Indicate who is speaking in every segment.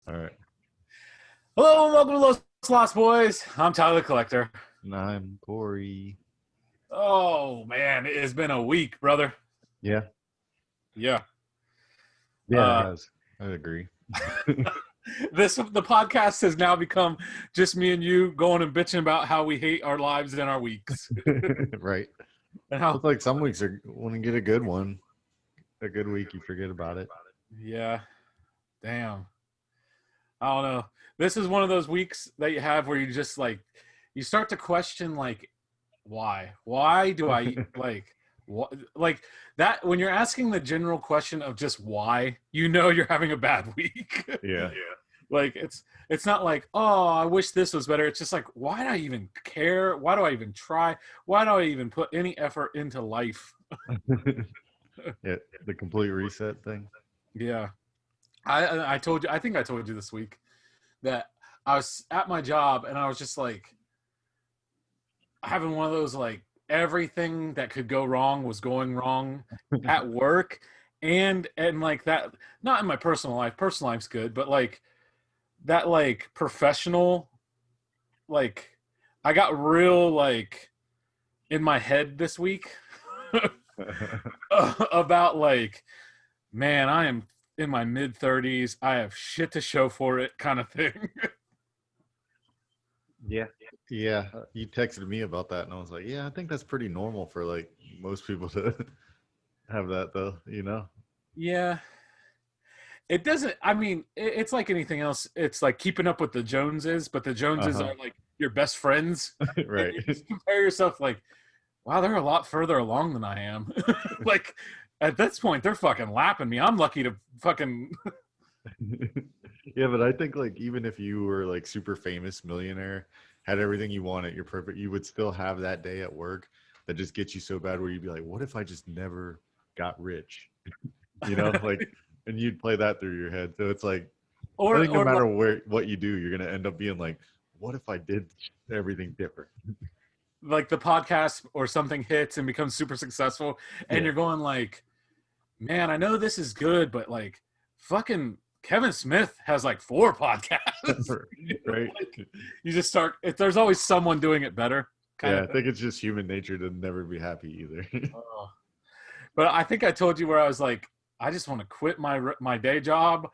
Speaker 1: All right.
Speaker 2: Hello and welcome to Los Lost Boys. I'm Tyler Collector.
Speaker 1: And I'm Corey.
Speaker 2: Oh man, it has been a week, brother.
Speaker 1: Yeah.
Speaker 2: Yeah.
Speaker 1: Yeah, it has. I agree.
Speaker 2: The podcast has now become just me and you going and bitching about how we hate our lives and our weeks.
Speaker 1: Right.
Speaker 2: And how
Speaker 1: It's like some weeks are when you get a good one, a good week, you forget about it.
Speaker 2: yeah. Damn. I don't know. This is one of those weeks that you have where you just you start to question why? Why do I what like that when you're asking the general question of just why, you're having a bad week.
Speaker 1: Yeah.
Speaker 2: Like it's not like, oh, I wish this was better. It's just like, why do I even care? Why do I even try? Why do I even put any effort into life?
Speaker 1: Yeah. The complete reset thing.
Speaker 2: Yeah. I told you, I think I told you this week that I was at my job and I was just like having one of those everything that could go wrong was going wrong at work and like that, not in my personal life. Personal life's good, but that professional, like I got real in my head this week about man, I am in my mid 30s. I have shit to show for it kind of thing.
Speaker 1: Yeah. Yeah. You texted me about that and I was like, yeah, I think that's pretty normal for like most people to have that though.
Speaker 2: Yeah. It doesn't, I mean, it's like anything else. It's like keeping up with the Joneses, but the Joneses
Speaker 1: Uh-huh.
Speaker 2: are like your best friends. And
Speaker 1: Right.
Speaker 2: you just compare yourself wow, they're a lot further along than I am. Like at this point, they're fucking lapping me. I'm lucky to fucking,
Speaker 1: Yeah, but I think like even if you were like super famous millionaire, had everything you wanted, you're perfect, you would still have that day at work that just gets you so bad where you'd be like, what if I just never got rich? Like and you'd play that through your head. So it's like I think no
Speaker 2: or
Speaker 1: matter what you do, you're gonna end up being like, what if I did everything different?
Speaker 2: like the podcast or something hits and becomes super successful. And
Speaker 1: Yeah.
Speaker 2: you're going man, I know this is good, but fucking Kevin Smith has like 4 podcasts.
Speaker 1: Right.
Speaker 2: You just start, there's always someone doing it better kind
Speaker 1: Yeah,
Speaker 2: of
Speaker 1: I
Speaker 2: thing.
Speaker 1: think it's just human nature to never be happy either.
Speaker 2: Oh. But I think I told you where I was like, I just want to quit my day job.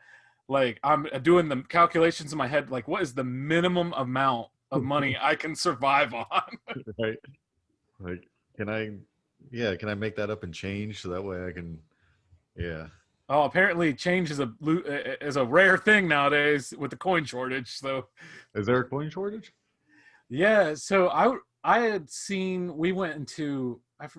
Speaker 2: Like I'm doing the calculations in my head. Like, what is the minimum amount of money I can survive on?
Speaker 1: Right. Like, can I, yeah, can I make that up and change so that way I can, yeah.
Speaker 2: Oh, apparently change is a rare thing nowadays with the coin shortage. So
Speaker 1: Is there a coin shortage?
Speaker 2: yeah, so I had seen, we went into, it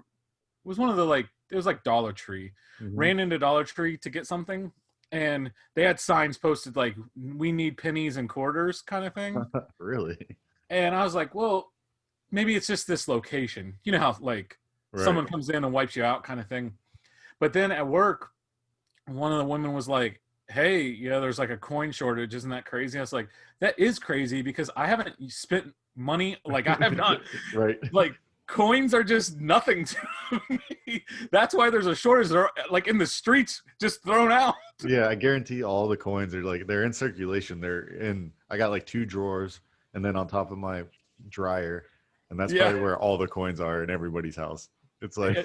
Speaker 2: was one of the it was like Dollar Tree.
Speaker 1: Hmm.
Speaker 2: Ran into Dollar Tree to get something, and they had signs posted like, we need pennies and quarters kind of thing.
Speaker 1: Really?
Speaker 2: And I was like, well, maybe it's just this location. You know how
Speaker 1: Right.
Speaker 2: someone comes in and wipes you out kind of thing. But then at work, one of the women was like, hey, there's like a coin shortage. Isn't that crazy? I was like, that is crazy because I haven't spent money. Like I have not,
Speaker 1: Right.
Speaker 2: like coins are just nothing to me. That's why there's a shortage. They're like in the streets, just thrown out.
Speaker 1: Yeah, I guarantee all the coins are like they're in circulation. I got like 2 drawers and then on top of my dryer, and that's
Speaker 2: Yeah.
Speaker 1: probably where all the coins are in everybody's house. It's like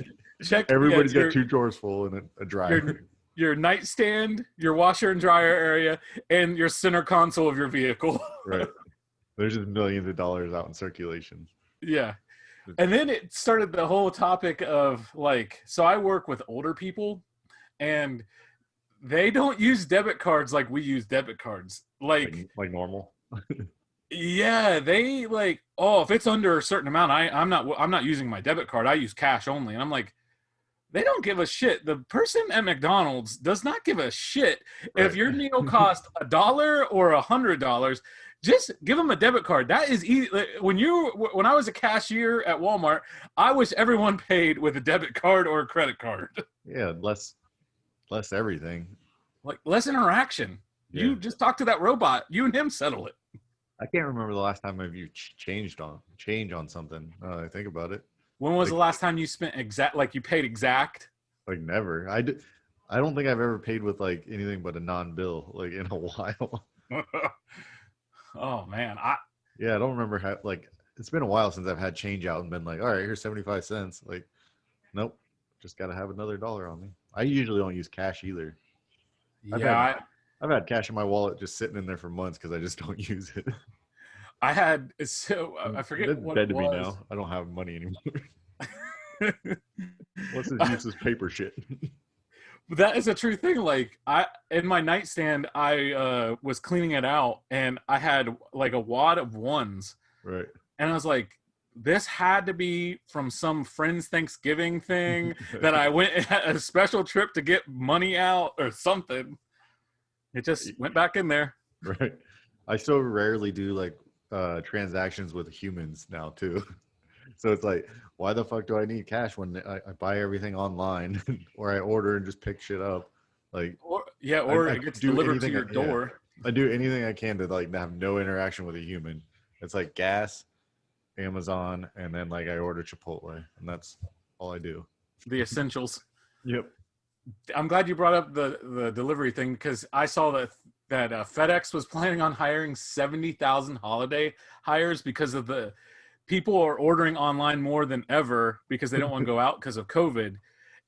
Speaker 2: Check, yeah,
Speaker 1: everybody's got 2 drawers full and a
Speaker 2: your
Speaker 1: dryer.
Speaker 2: your nightstand, your washer and dryer area, and your center console of your vehicle.
Speaker 1: Right. There's just millions of dollars out in circulation.
Speaker 2: Yeah. And then it started the whole topic of so I work with older people and they don't use debit cards like we use debit cards.
Speaker 1: Like normal.
Speaker 2: Yeah, they oh, if it's under a certain amount, I'm not using my debit card. I use cash only. And I'm like, they don't give a shit. The person at McDonald's does not give a shit if
Speaker 1: Right.
Speaker 2: your meal cost $1 or $100. Just give them a debit card. That is easy. When I was a cashier at Walmart, I wish everyone paid with a debit card or a credit card.
Speaker 1: Yeah, less everything.
Speaker 2: Like less interaction.
Speaker 1: Yeah.
Speaker 2: You just talk to that robot. You and him settle it.
Speaker 1: I can't remember the last time I've you change on something. I think about it.
Speaker 2: When was
Speaker 1: Like
Speaker 2: the last time you spent you paid exact?
Speaker 1: never. I don't think I've ever paid with like anything but a non-bill like in a while.
Speaker 2: Oh man,
Speaker 1: Yeah, I don't remember how like it's been a while since I've had change out and been like, all right, here's 75 cents. Like, nope, just gotta have another dollar on me. I usually don't use cash either. I've
Speaker 2: yeah,
Speaker 1: had I've had cash in my wallet just sitting in there for months because I just don't use it.
Speaker 2: I had so I forget
Speaker 1: That's
Speaker 2: what it
Speaker 1: dead to me
Speaker 2: was.
Speaker 1: now. I don't have money anymore. What's this useless paper shit?
Speaker 2: That is a true thing. Like I in my nightstand, I was cleaning it out, and I had like a wad of ones,
Speaker 1: Right.
Speaker 2: and I was like, this had to be from some friend's Thanksgiving thing that I went a special trip to get money out or something. It just went back in there.
Speaker 1: Right. I so rarely do like transactions with humans now too. So it's like, why the fuck do I need cash when I buy everything online or I order and just pick shit up? Like
Speaker 2: Or yeah,
Speaker 1: I,
Speaker 2: or
Speaker 1: I
Speaker 2: it gets
Speaker 1: do
Speaker 2: delivered to
Speaker 1: anything.
Speaker 2: your
Speaker 1: Yeah,
Speaker 2: door.
Speaker 1: I do anything I can to like have no interaction with a human. It's like gas, Amazon, and then like I order Chipotle, and that's all I do.
Speaker 2: The essentials.
Speaker 1: Yep.
Speaker 2: I'm glad you brought up the delivery thing, because I saw that FedEx was planning on hiring 70,000 holiday hires because of the people are ordering online more than ever because they don't want to go out because of COVID.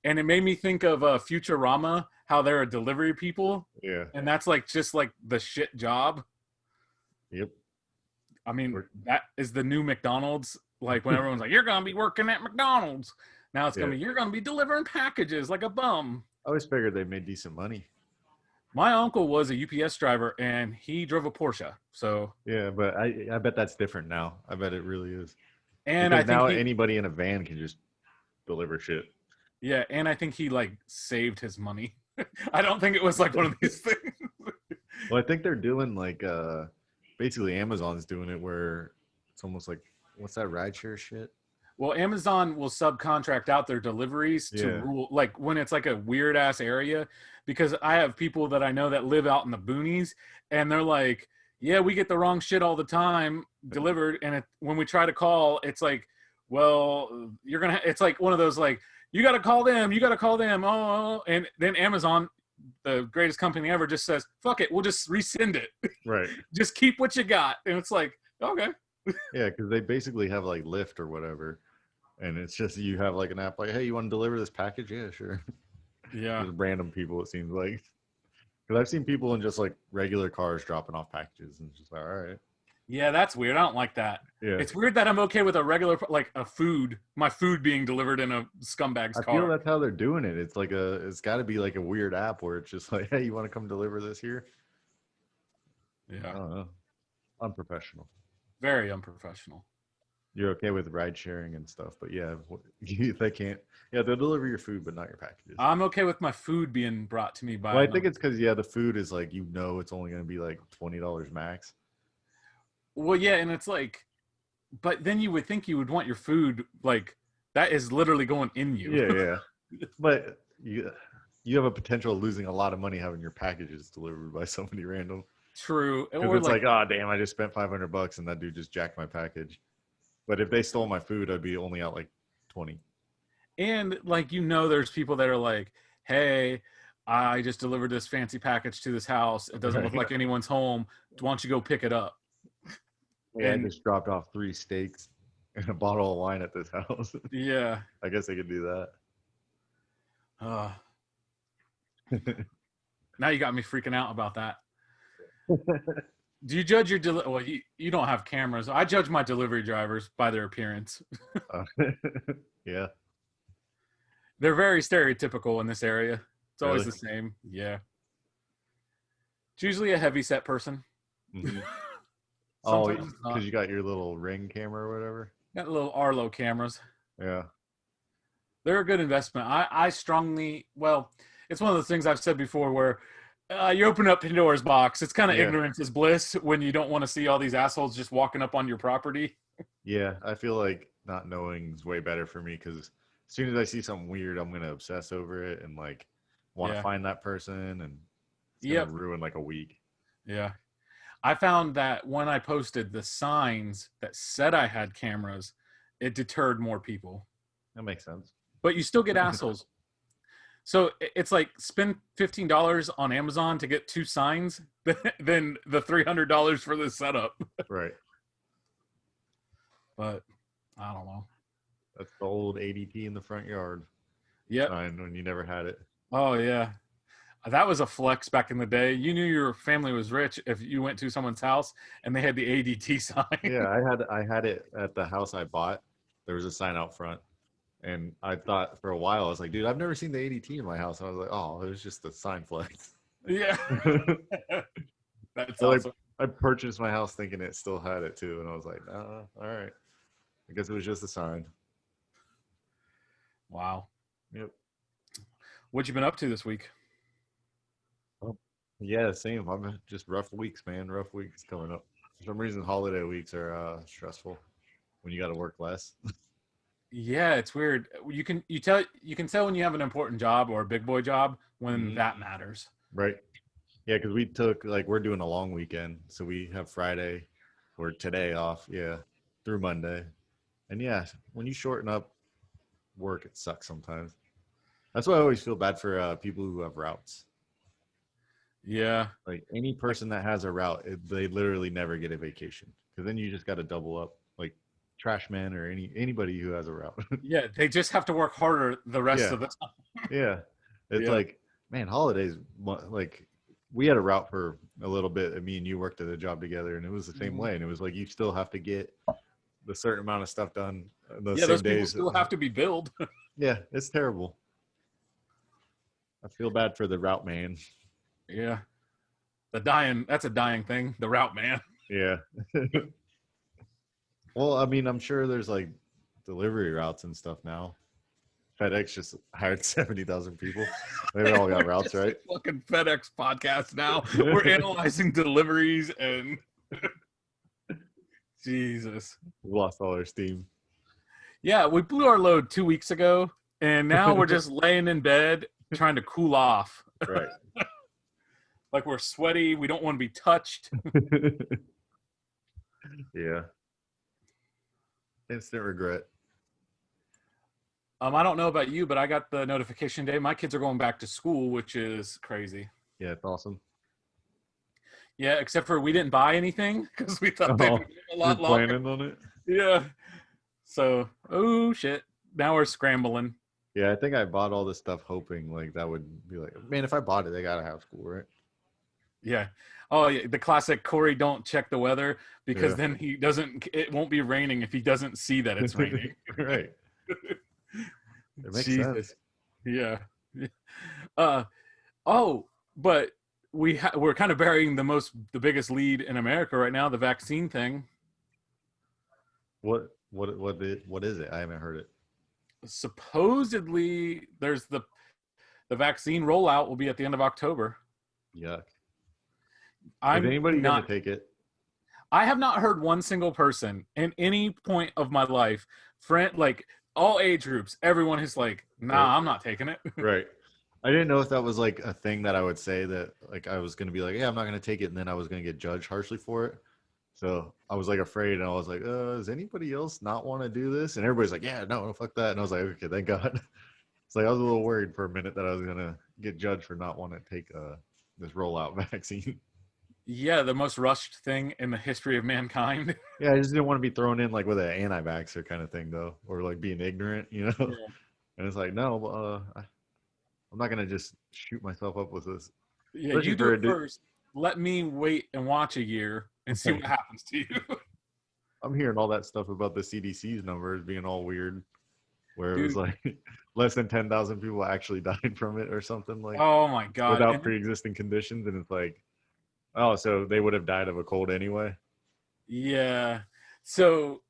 Speaker 2: And it made me think of Futurama, how they're a delivery people,
Speaker 1: Yeah.
Speaker 2: and that's like just like the shit job.
Speaker 1: Yep.
Speaker 2: I mean,
Speaker 1: We're-
Speaker 2: that is the new McDonald's. Like when everyone's like, "You're gonna be working at McDonald's," now it's gonna
Speaker 1: yeah.
Speaker 2: be, "You're gonna be delivering packages like a bum."
Speaker 1: I always figured they made decent money.
Speaker 2: My uncle was a UPS driver, and he drove a Porsche. So,
Speaker 1: Yeah, but I bet that's different now. I bet it really is.
Speaker 2: and I
Speaker 1: Because
Speaker 2: think
Speaker 1: now
Speaker 2: he,
Speaker 1: anybody in a van can just deliver shit.
Speaker 2: yeah, and I think he like saved his money. I don't think it was like one of these things.
Speaker 1: Well, I think they're doing like basically Amazon's doing it where it's almost like what's that rideshare shit?
Speaker 2: Well, Amazon will subcontract out their deliveries to
Speaker 1: Yeah.
Speaker 2: rule, like when it's like a weird ass area, because I have people that I know that live out in the boonies, and they're like, "Yeah, we get the wrong shit all the time delivered," and when we try to call, it's like, "Well, you're gonna," it's like one of those like, "You got to call them, you got to call them," oh, and then Amazon, the greatest company ever, just says, "Fuck it, we'll just resend it,
Speaker 1: Right.
Speaker 2: just keep what you got," and it's like, okay,
Speaker 1: Yeah, because they basically have like Lyft or whatever, and it's just you have like an app like, hey, you want to deliver this package? Yeah, sure.
Speaker 2: yeah.
Speaker 1: Just random people, it seems like. Because I've seen people in just like regular cars dropping off packages, and it's just like, all right,
Speaker 2: Yeah, that's weird. I don't like that.
Speaker 1: yeah.
Speaker 2: It's weird that I'm okay with a regular, like my food being delivered in a scumbag's
Speaker 1: I feel
Speaker 2: car.
Speaker 1: that's how they're doing it. It's like it's got to be like a weird app where it's just like, hey, you want to come deliver this here? I
Speaker 2: Yeah,
Speaker 1: don't know. Unprofessional.
Speaker 2: very unprofessional.
Speaker 1: You're okay with ride sharing and stuff, but yeah, they can't. Yeah, they'll deliver your food, but not your packages.
Speaker 2: I'm okay with my food being brought to me by
Speaker 1: Well, I think
Speaker 2: another.
Speaker 1: it's because yeah, the food is like it's only going to be like $20 max.
Speaker 2: Well, yeah, and it's like, but then you would think you would want your food like that is literally going in you.
Speaker 1: Yeah, yeah, but you have a potential of losing a lot of money having your packages delivered by somebody random
Speaker 2: True,
Speaker 1: because
Speaker 2: or
Speaker 1: it's like,
Speaker 2: like,
Speaker 1: oh damn, I just spent $500 and that dude just jacked my package. But if they stole my food, I'd be only out like 20.
Speaker 2: and like there's people that are like, hey, I just delivered this fancy package to this house. It doesn't look
Speaker 1: Right.
Speaker 2: like anyone's home. Why don't you go pick it up?
Speaker 1: Yeah, I
Speaker 2: And
Speaker 1: just dropped off 3 steaks and a bottle of wine at this house.
Speaker 2: yeah,
Speaker 1: I guess I could do that.
Speaker 2: uh, now you got me freaking out about that. Do you judge your well? You don't have cameras. I judge my delivery drivers by their appearance.
Speaker 1: Uh, yeah,
Speaker 2: They're very stereotypical in this area. It's always
Speaker 1: really.
Speaker 2: the same. Yeah. It's usually a heavy set person.
Speaker 1: Hmm. Oh,
Speaker 2: Sometimes it's not.
Speaker 1: because you got your little ring camera or whatever.
Speaker 2: Got little Arlo cameras.
Speaker 1: Yeah,
Speaker 2: They're a good investment. I strongly, well, it's one of those things I've said before where you open up Pandora's box. It's kind of
Speaker 1: yeah,
Speaker 2: ignorance is bliss when you don't want to see all these assholes just walking up on your property.
Speaker 1: yeah. I feel like not knowing is way better for me because as soon as I see something weird, I'm gonna obsess over it and like want to
Speaker 2: Yeah.
Speaker 1: find that person, and it's gonna
Speaker 2: Yep.
Speaker 1: ruin like a week.
Speaker 2: Yeah. I found that when I posted the signs that said I had cameras, it deterred more people.
Speaker 1: That makes sense.
Speaker 2: But you still get assholes. So it's like spend $15 on Amazon to get 2 signs, then the $300 for the setup.
Speaker 1: Right.
Speaker 2: But I don't know.
Speaker 1: That's the old ADT in the front yard
Speaker 2: Yep.
Speaker 1: sign when you never had it.
Speaker 2: Oh yeah. That was a flex back in the day. You knew your family was rich if you went to someone's house and they had the ADT sign.
Speaker 1: Yeah, I had it at the house I bought. There was a sign out front. And I thought for a while, I was like, dude, I've never seen the ADT in my house. I was like, oh, it was just the sign flex.
Speaker 2: Yeah.
Speaker 1: I
Speaker 2: That's
Speaker 1: like
Speaker 2: awesome.
Speaker 1: I purchased my house thinking it still had it too, and I was like, all right. I guess it was just a sign.
Speaker 2: Wow.
Speaker 1: Yep.
Speaker 2: What you been up to this week?
Speaker 1: Oh, yeah, same. I'm just rough weeks, man. Rough weeks coming up. For some reason, holiday weeks are stressful when you got to work less.
Speaker 2: Yeah, it's weird. You can tell when you have an important job or a big boy job when
Speaker 1: Mhm.
Speaker 2: that matters.
Speaker 1: Right. Yeah, because we took we're doing a long weekend, so we have Friday or today off. Yeah, through Monday, and yeah, when you shorten up work, it sucks sometimes. That's why I always feel bad for people who have routes.
Speaker 2: Yeah.
Speaker 1: Like any person that has a route, they literally never get a vacation because then you just got to double up, like trash man or anybody who has a route.
Speaker 2: Yeah, they just have to work harder the rest
Speaker 1: Yeah,
Speaker 2: of the time.
Speaker 1: yeah. It's
Speaker 2: Yeah.
Speaker 1: like, man, holidays. Like we had a route for a little bit. And me and you worked at a job together, and it was the same
Speaker 2: Mhm.
Speaker 1: way. And it was like you still have to get the certain amount of stuff done those
Speaker 2: Yeah,
Speaker 1: same
Speaker 2: those people
Speaker 1: days.
Speaker 2: still have to be billed.
Speaker 1: Yeah, it's terrible. I feel bad for the route man.
Speaker 2: Yeah. That's a dying thing, the route man.
Speaker 1: Yeah. Well, I mean, I'm sure there's like delivery routes and stuff now. FedEx just hired 70,000 people. They all got routes,
Speaker 2: Just
Speaker 1: right?
Speaker 2: like fucking FedEx podcast now. We're analyzing deliveries and Jesus.
Speaker 1: Lost all their steam.
Speaker 2: Yeah, we blew our load 2 weeks ago, and now we're just laying in bed trying to cool off.
Speaker 1: Right.
Speaker 2: Like we're sweaty, we don't want to be touched.
Speaker 1: Yeah. Instant regret.
Speaker 2: I don't know about you, but I got the notification today. My kids are going back to school, which is crazy.
Speaker 1: Yeah, it's awesome.
Speaker 2: Yeah, except for we didn't buy anything because we thought they'd
Speaker 1: Oh,
Speaker 2: be a
Speaker 1: you're
Speaker 2: lot longer.
Speaker 1: planning on it?
Speaker 2: Yeah. So, oh shit. Now we're scrambling.
Speaker 1: Yeah, I think I bought all this stuff hoping like that would be like, man, if I bought it, they gotta have school, right?
Speaker 2: Yeah. Oh, yeah. The classic Corey don't check the weather because
Speaker 1: Yeah.
Speaker 2: then it won't be raining if he doesn't see that it's raining.
Speaker 1: Right. It makes
Speaker 2: Jesus.
Speaker 1: sense.
Speaker 2: Yeah. Uh, oh, but we're kind of burying the biggest lead in America right now, the vaccine thing.
Speaker 1: What is it? I haven't heard it.
Speaker 2: Supposedly, there's the vaccine rollout will be at the end of October.
Speaker 1: Yuck. Is
Speaker 2: I'm
Speaker 1: anybody gonna
Speaker 2: not.
Speaker 1: take it?
Speaker 2: I have not heard one single person in any point of my life, friend, like all age groups, everyone is like, nah,
Speaker 1: Right.
Speaker 2: I'm not taking it.
Speaker 1: Right. I didn't know if that was like a thing that I would say that like I was gonna be like, yeah, I'm not gonna take it, and then I was gonna get judged harshly for it. So I was like afraid, and I was like, does anybody else not want to do this? And everybody's like, yeah, no, fuck that. And I was like, okay, thank God. It's like I was a little worried for a minute that I was gonna get judged for not wanting to take this rollout vaccine.
Speaker 2: Yeah, the most rushed thing in the history of mankind.
Speaker 1: Yeah, I just didn't want to be thrown in like with an anti-vaxxer kind of thing though, or like being ignorant, you know.
Speaker 2: Yeah.
Speaker 1: And it's like, no, I'm not gonna just shoot myself up with this,
Speaker 2: Yeah,
Speaker 1: especially
Speaker 2: you do
Speaker 1: for
Speaker 2: it first. Let me wait and watch a year and see
Speaker 1: Right.
Speaker 2: what happens to you.
Speaker 1: I'm hearing all that stuff about the CDC's numbers being all weird, where it was
Speaker 2: Dude,
Speaker 1: like less than 10,000 people actually died from it or something like
Speaker 2: oh my God.
Speaker 1: without
Speaker 2: And
Speaker 1: pre-existing conditions, and it's like, oh, so they would have died of a cold anyway.
Speaker 2: yeah. So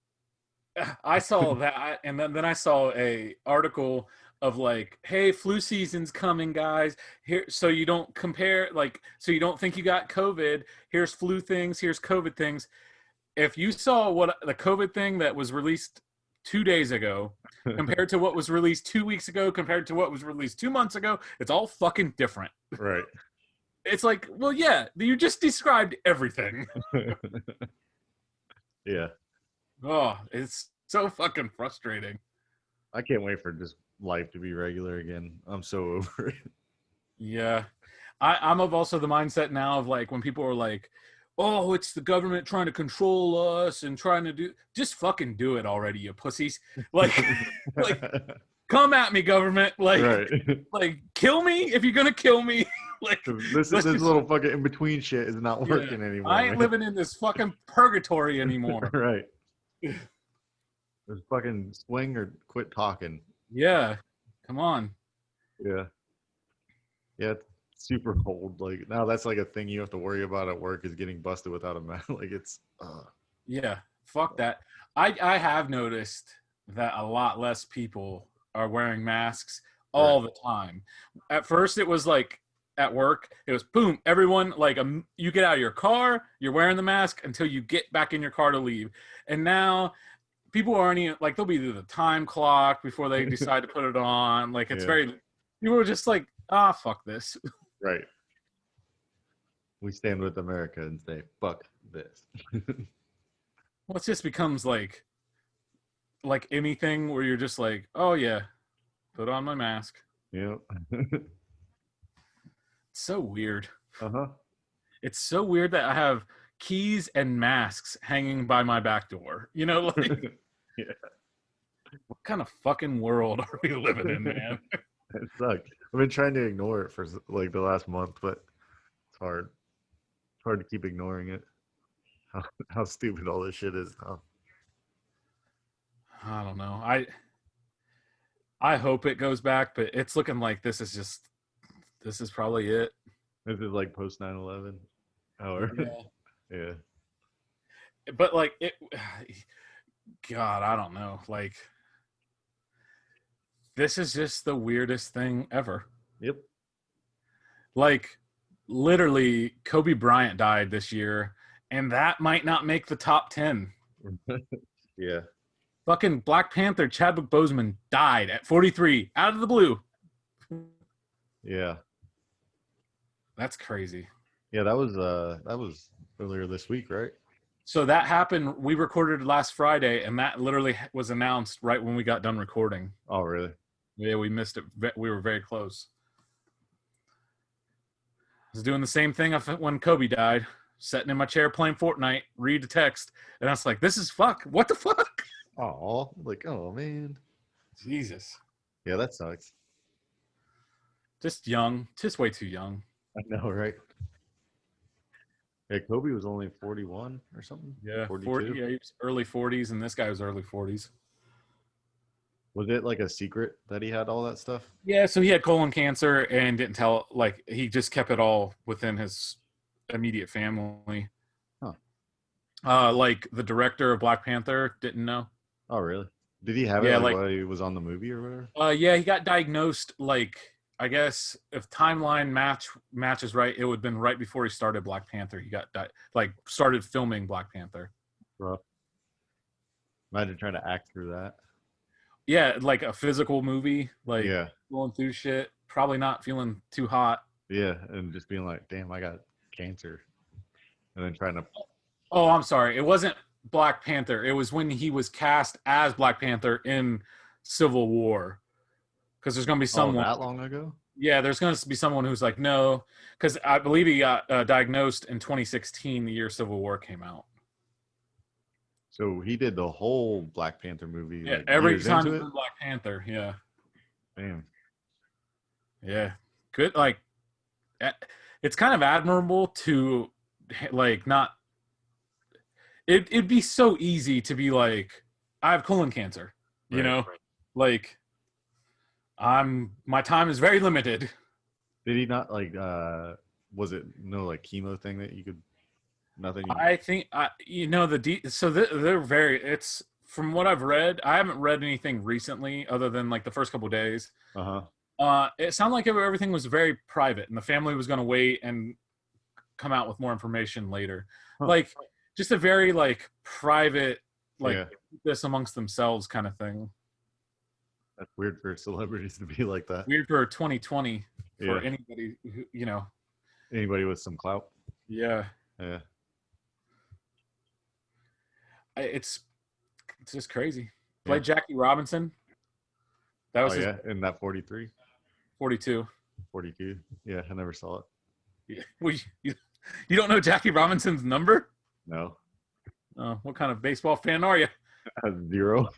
Speaker 2: I saw that, and then I saw a article of like, hey, flu season's coming, guys. Here, so you don't compare, like, so you don't think you got COVID. Here's flu things. Here's COVID things. If you saw what the COVID thing that was released 2 days ago compared to what was released 2 weeks ago, compared to what was released 2 months ago, it's all fucking different.
Speaker 1: Right.
Speaker 2: It's like, well, yeah, you just described everything.
Speaker 1: Yeah.
Speaker 2: Oh, it's so fucking frustrating.
Speaker 1: I can't wait for just life to be regular again. I'm so over it.
Speaker 2: Yeah. I'm of also the mindset now of like when people are like, oh, it's the government trying to control us and trying to do, just fucking do it already, you pussies. Like, like come at me, government.
Speaker 1: Right.
Speaker 2: Like kill me if you're gonna kill me. Like,
Speaker 1: This
Speaker 2: let's just,
Speaker 1: little fucking in between shit is not
Speaker 2: yeah.
Speaker 1: working anymore,
Speaker 2: I ain't
Speaker 1: man.
Speaker 2: living in this fucking purgatory anymore.
Speaker 1: Right. Just fucking swing or quit talking.
Speaker 2: Yeah. Come on.
Speaker 1: Yeah. Yeah. It's super cold. Like now that's like a thing you have to worry about at work is getting busted without a mask. Like it's
Speaker 2: Yeah. Fuck that. I have noticed that a lot less people are wearing masks
Speaker 1: right.
Speaker 2: all the time. At first it was like at work, it was boom, everyone like you get out of your car, you're wearing the mask until you get back in your car to leave. And now people aren't even like they'll be to the time clock before they decide to put it on. Like it's
Speaker 1: Yeah.
Speaker 2: very people are just like, ah, fuck this.
Speaker 1: Right. We stand with America and say, fuck this.
Speaker 2: Well, it just becomes like anything where you're just like, oh yeah, put on my mask.
Speaker 1: Yeah.
Speaker 2: It's so weird.
Speaker 1: Uh-huh.
Speaker 2: It's so weird that I have keys and masks hanging by my back door. You know, like
Speaker 1: Yeah.
Speaker 2: what kind of fucking world are we living in, man?
Speaker 1: It sucks. I've been trying to ignore it for like the last month, but it's hard. It's hard to keep ignoring it. How stupid all this shit is now.
Speaker 2: I don't know. I hope it goes back, but it's looking like this is probably it.
Speaker 1: This is like post 9/11. Or
Speaker 2: Yeah.
Speaker 1: yeah.
Speaker 2: But like it God, I don't know. Like this is just the weirdest thing ever.
Speaker 1: Yep.
Speaker 2: Like literally Kobe Bryant died this year and that might not make the top 10.
Speaker 1: Yeah.
Speaker 2: Fucking Black Panther Chadwick Boseman died at 43 out of the blue.
Speaker 1: Yeah.
Speaker 2: That's crazy.
Speaker 1: Yeah, that was earlier this week, right?
Speaker 2: So that happened. We recorded last Friday, and that literally was announced right when we got done recording.
Speaker 1: Oh, really?
Speaker 2: Yeah, we missed it. We were very close. I was doing the same thing when Kobe died, sitting in my chair playing Fortnite, read a text, and I was like, "This is fuck. What the fuck?"
Speaker 1: Oh, like, oh man.
Speaker 2: Jesus.
Speaker 1: Yeah, that sucks.
Speaker 2: Just young, just way too young.
Speaker 1: I know, right? Yeah, Kobe was only 41 or something.
Speaker 2: Yeah,
Speaker 1: 42.
Speaker 2: Yeah, he was early 40s, and this guy was early 40s.
Speaker 1: Was it like a secret that he had all that stuff?
Speaker 2: Yeah, so he had colon cancer and didn't tell. Like he just kept it all within his immediate family.
Speaker 1: Huh.
Speaker 2: Like the director of Black Panther didn't know.
Speaker 1: Oh, really? Did he have it while he was on the movie or whatever?
Speaker 2: Yeah, he got diagnosed like I guess if timeline matches right, it would have been right before he started Black Panther. He got started filming Black Panther.
Speaker 1: Rough. Imagine trying to act through that.
Speaker 2: Yeah, like a physical movie, like
Speaker 1: Yeah.
Speaker 2: going through shit, probably not feeling too hot.
Speaker 1: Yeah, and just being like, damn, I got cancer. And then trying to
Speaker 2: Oh, I'm sorry. It wasn't Black Panther. It was when he was cast as Black Panther in Civil War. Because there's going to be someone.
Speaker 1: that long ago?
Speaker 2: Yeah, there's going to be someone who's like, no. Because I believe he got diagnosed in 2016, the year Civil War came out.
Speaker 1: So he did the whole Black Panther movie.
Speaker 2: Yeah,
Speaker 1: like,
Speaker 2: every time he did Black Panther. Yeah.
Speaker 1: Damn.
Speaker 2: Yeah. Good. Like, it's kind of admirable to, like, not. It'd be so easy to be like, I have colon cancer. You know? Right. Like, my time is very limited.
Speaker 1: Did he not like was it no like chemo thing that you could nothing?
Speaker 2: I think they're very it's from what I've read, I haven't read anything recently other than like the first couple of days. It sounded like everything was very private and the family was going to wait and come out with more information later. Like just a very like private like this amongst themselves kind of thing.
Speaker 1: That's weird for celebrities to be like that.
Speaker 2: Weird for 2020 for anybody who, you know.
Speaker 1: Anybody with some clout.
Speaker 2: Yeah.
Speaker 1: Yeah.
Speaker 2: It's just crazy. Played Jackie Robinson. That
Speaker 1: Oh
Speaker 2: was his
Speaker 1: yeah, in that 43,
Speaker 2: 42.
Speaker 1: 42. Yeah, I never saw it.
Speaker 2: Yeah. You don't know Jackie Robinson's number?
Speaker 1: No,
Speaker 2: What kind of baseball fan are you?
Speaker 1: I have 0.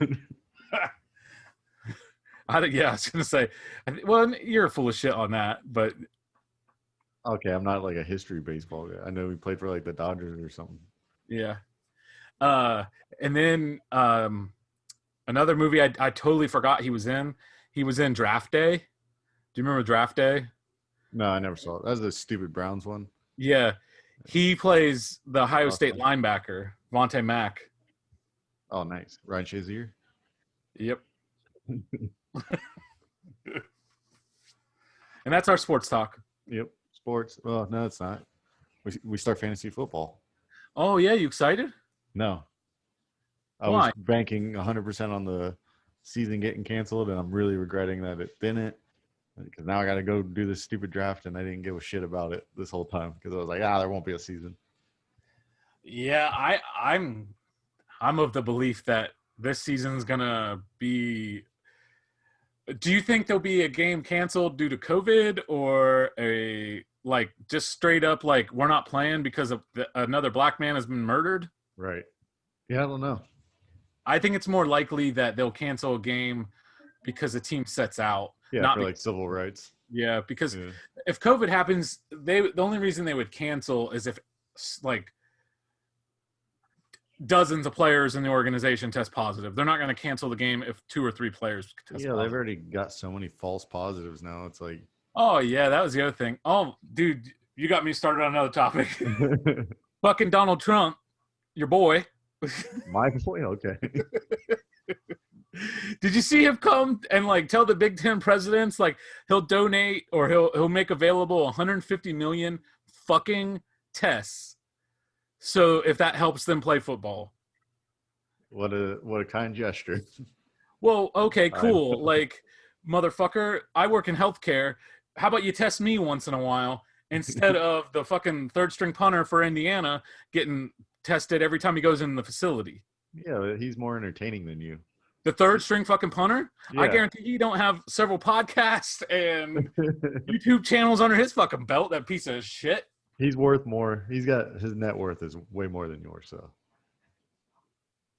Speaker 2: Yeah, I was gonna say. Well, you're full of shit on that, but
Speaker 1: Okay, I'm not like a history baseball guy. I know he played for like the Dodgers or something.
Speaker 2: yeah. Uh, and then another movie I totally forgot he was in. He was in Draft Day. Do you remember Draft Day?
Speaker 1: No, I never saw it. That was the stupid Browns one.
Speaker 2: Yeah, he plays the Ohio State
Speaker 1: Awesome.
Speaker 2: linebacker Vontae Mack.
Speaker 1: Oh, nice. Ryan Shazier.
Speaker 2: Yep. And that's our sports talk.
Speaker 1: Yep. Sports. Well, no, it's not. We start fantasy football.
Speaker 2: Oh yeah, you excited?
Speaker 1: No, I
Speaker 2: Why?
Speaker 1: was banking 100% on the season getting canceled, and I'm really regretting that it didn't. Because now I got to go do this stupid draft, and I didn't give a shit about it this whole time because I was like, there won't be a season.
Speaker 2: Yeah, I'm of the belief that this season's gonna be. Do you think there'll be a game canceled due to COVID or a like just straight up like we're not playing because of another black man has been murdered?
Speaker 1: Right. Yeah, I don't know.
Speaker 2: I think it's more likely that they'll cancel a game because the team sets out.
Speaker 1: Yeah,
Speaker 2: Not
Speaker 1: for like civil rights.
Speaker 2: yeah, because
Speaker 1: Yeah.
Speaker 2: if COVID happens, the only reason they would cancel is if like dozens of players in the organization test positive. They're not going to cancel the game if 2 or 3 players test
Speaker 1: Yeah,
Speaker 2: positive.
Speaker 1: they've already got so many false positives now. It's like,
Speaker 2: Oh yeah, that was the other thing. Oh, dude, you got me started on another topic. Fucking Donald Trump, your boy.
Speaker 1: my boy. Okay.
Speaker 2: Did you see him come and like tell the Big Ten presidents like he'll donate or he'll make available 150 million fucking tests? So if that helps them play football.
Speaker 1: What a kind gesture.
Speaker 2: Well, okay, cool. Like, motherfucker, I work in healthcare. How about you test me once in a while instead of the fucking third string punter for Indiana getting tested every time he goes in the facility?
Speaker 1: Yeah, he's more entertaining than you.
Speaker 2: The third string fucking punter?
Speaker 1: Yeah.
Speaker 2: I guarantee you don't have several podcasts and YouTube channels under his fucking belt, that piece of shit.
Speaker 1: He's worth more. He's got his net worth is way more than yours. So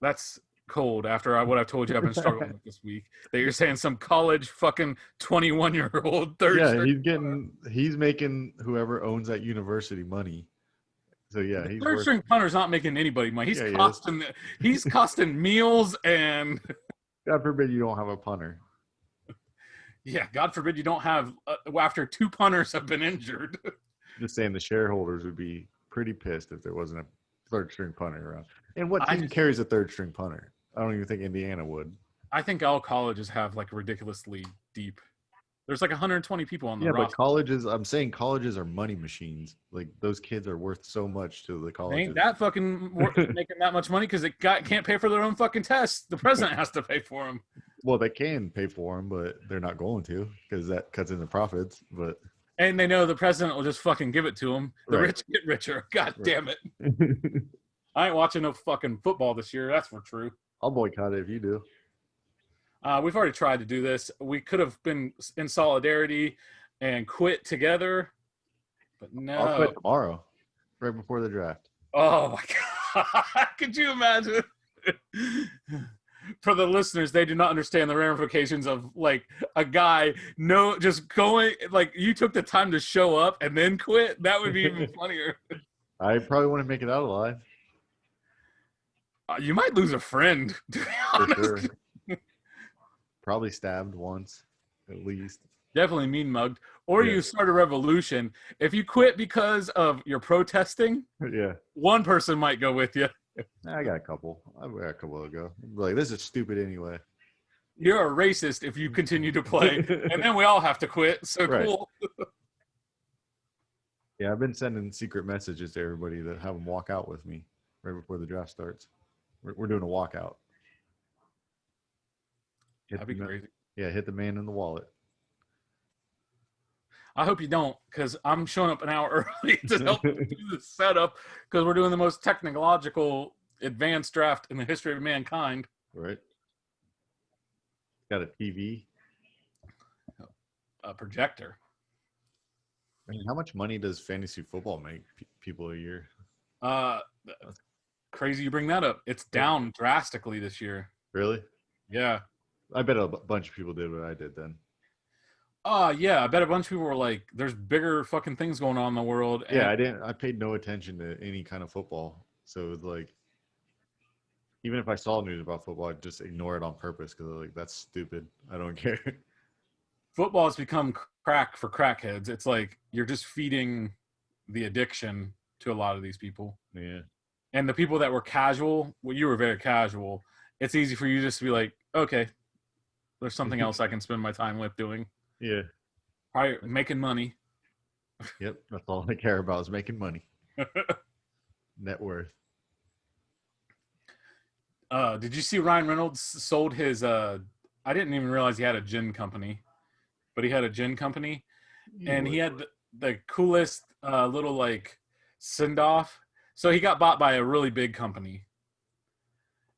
Speaker 2: that's cold after what I've told you I've been struggling with this week. That you're saying some college fucking 21-year-old third
Speaker 1: string. He's making whoever owns that university money. So yeah,
Speaker 2: the third string punter's not making anybody money. He's costing meals and
Speaker 1: God forbid you don't have a punter.
Speaker 2: Yeah, God forbid you don't have after 2 punters have been injured.
Speaker 1: Just saying the shareholders would be pretty pissed if there wasn't a third string punter around. And what team carries a third string punter? I don't even think Indiana would.
Speaker 2: I think all colleges have like ridiculously deep. There's like 120 people on the roster.
Speaker 1: But I'm saying colleges are money machines. Like those kids are worth so much to the colleges.
Speaker 2: They ain't that fucking making that much money because they can't pay for their own fucking tests. The president has to pay for them.
Speaker 1: Well, they can pay for them, but they're not going to because that cuts into profits.
Speaker 2: And they know the president will just fucking give it to them. The rich get richer. God damn it. I ain't watching no fucking football this year. That's for true.
Speaker 1: I'll boycott it if you do.
Speaker 2: We've already tried to do this. We could have been in solidarity and quit together, but no.
Speaker 1: I'll quit tomorrow, right before the draft.
Speaker 2: Oh my God. Could you imagine? For the listeners, they do not understand the ramifications of like a guy just going like you took the time to show up and then quit. That would be even funnier.
Speaker 1: I probably wouldn't make it out alive.
Speaker 2: You might lose a friend, to be honest.
Speaker 1: For sure. Probably stabbed once, at least.
Speaker 2: Definitely mean mugged. Or you start a revolution. If you quit because of your protesting, one person might go with you.
Speaker 1: I got a couple. I've got a couple to go. Like, this is stupid anyway.
Speaker 2: You're a racist if you continue to play. And then we all have to quit. So cool.
Speaker 1: Yeah, I've been sending secret messages to everybody to have them walk out with me right before the draft starts. We're doing a walkout.
Speaker 2: That'd be crazy.
Speaker 1: Yeah, hit the man in the wallet.
Speaker 2: I hope you don't, because I'm showing up an hour early to help do the setup, because we're doing the most technological advanced draft in the history of mankind.
Speaker 1: Right. Got a TV.
Speaker 2: a projector.
Speaker 1: I mean, how much money does fantasy football make people a year?
Speaker 2: Uh, Crazy you bring that up. It's down drastically this year.
Speaker 1: Really?
Speaker 2: Yeah.
Speaker 1: I bet a bunch of people did what I did then.
Speaker 2: Yeah. I bet a bunch of people were like, "There's bigger fucking things going on in the world."
Speaker 1: Yeah,
Speaker 2: And
Speaker 1: I paid no attention to any kind of football. So it was like, even if I saw news about football, I'd just ignore it on purpose because like that's stupid. I don't care.
Speaker 2: football has become crack for crackheads. It's like you're just feeding the addiction to a lot of these people.
Speaker 1: Yeah.
Speaker 2: And the people that were casual, well, you were very casual. It's easy for you just to be like, okay, there's something else I can spend my time with doing.
Speaker 1: Yeah.
Speaker 2: Probably making money.
Speaker 1: Yep. That's all I care about is making money. Net worth.
Speaker 2: Did you see Ryan Reynolds sold his I didn't even realize he had a gin company, but he had a gin company, and he had the coolest little like send off. So he got bought by a really big company,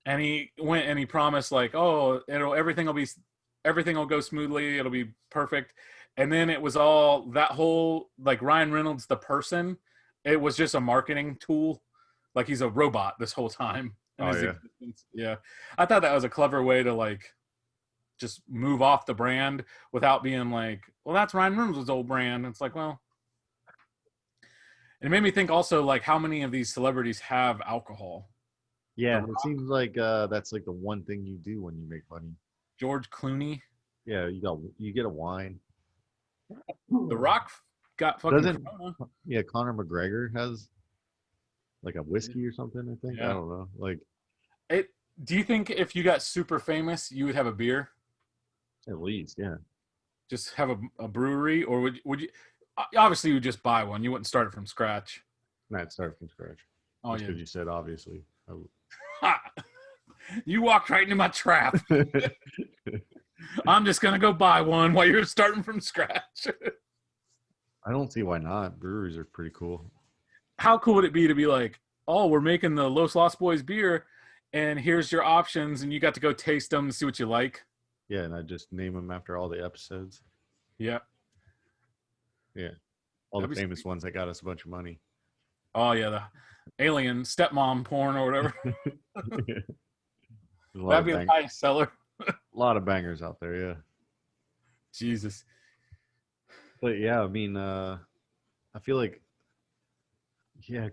Speaker 2: and he went and he promised like, oh, everything will go smoothly, it'll be perfect. And then it was all that whole like Ryan Reynolds the person, it was just a marketing tool, like he's a robot this whole time.
Speaker 1: Oh, yeah.
Speaker 2: Yeah. I thought that was a clever way to like just move off the brand without being like, well, that's Ryan Reynolds' old brand. It's like, well, it made me think also like how many of these celebrities have alcohol.
Speaker 1: Yeah, it seems like that's like the one thing you do when you make money.
Speaker 2: George Clooney.
Speaker 1: Yeah, you get a wine.
Speaker 2: The Rock got fucking
Speaker 1: Doesn't
Speaker 2: corona.
Speaker 1: Yeah, Conor McGregor has like a whiskey or something, I think.
Speaker 2: Yeah.
Speaker 1: I don't know. Like
Speaker 2: Do you think if you got super famous, you would have a beer?
Speaker 1: at least, yeah.
Speaker 2: Just have a brewery, or would you? Obviously, you would just buy one. You wouldn't start it from scratch.
Speaker 1: Not start from scratch.
Speaker 2: Oh
Speaker 1: Just
Speaker 2: yeah.
Speaker 1: because you said obviously.
Speaker 2: You walked right into my trap. I'm just gonna go buy one while you're starting from scratch.
Speaker 1: I don't see why not. Breweries are pretty cool.
Speaker 2: How cool would it be to be like, oh, we're making the Los Lost Boys beer, and here's your options, and you got to go taste them and see what you like.
Speaker 1: Yeah, and I just name them after all the episodes.
Speaker 2: Yeah.
Speaker 1: Yeah. All
Speaker 2: That'd
Speaker 1: the
Speaker 2: be
Speaker 1: famous ones that got us a bunch of money.
Speaker 2: Oh yeah, the alien stepmom porn or whatever.
Speaker 1: Yeah.
Speaker 2: That'd be the highest seller.
Speaker 1: A lot of bangers out there, yeah.
Speaker 2: Jesus.
Speaker 1: But yeah, I mean, I feel like, yeah,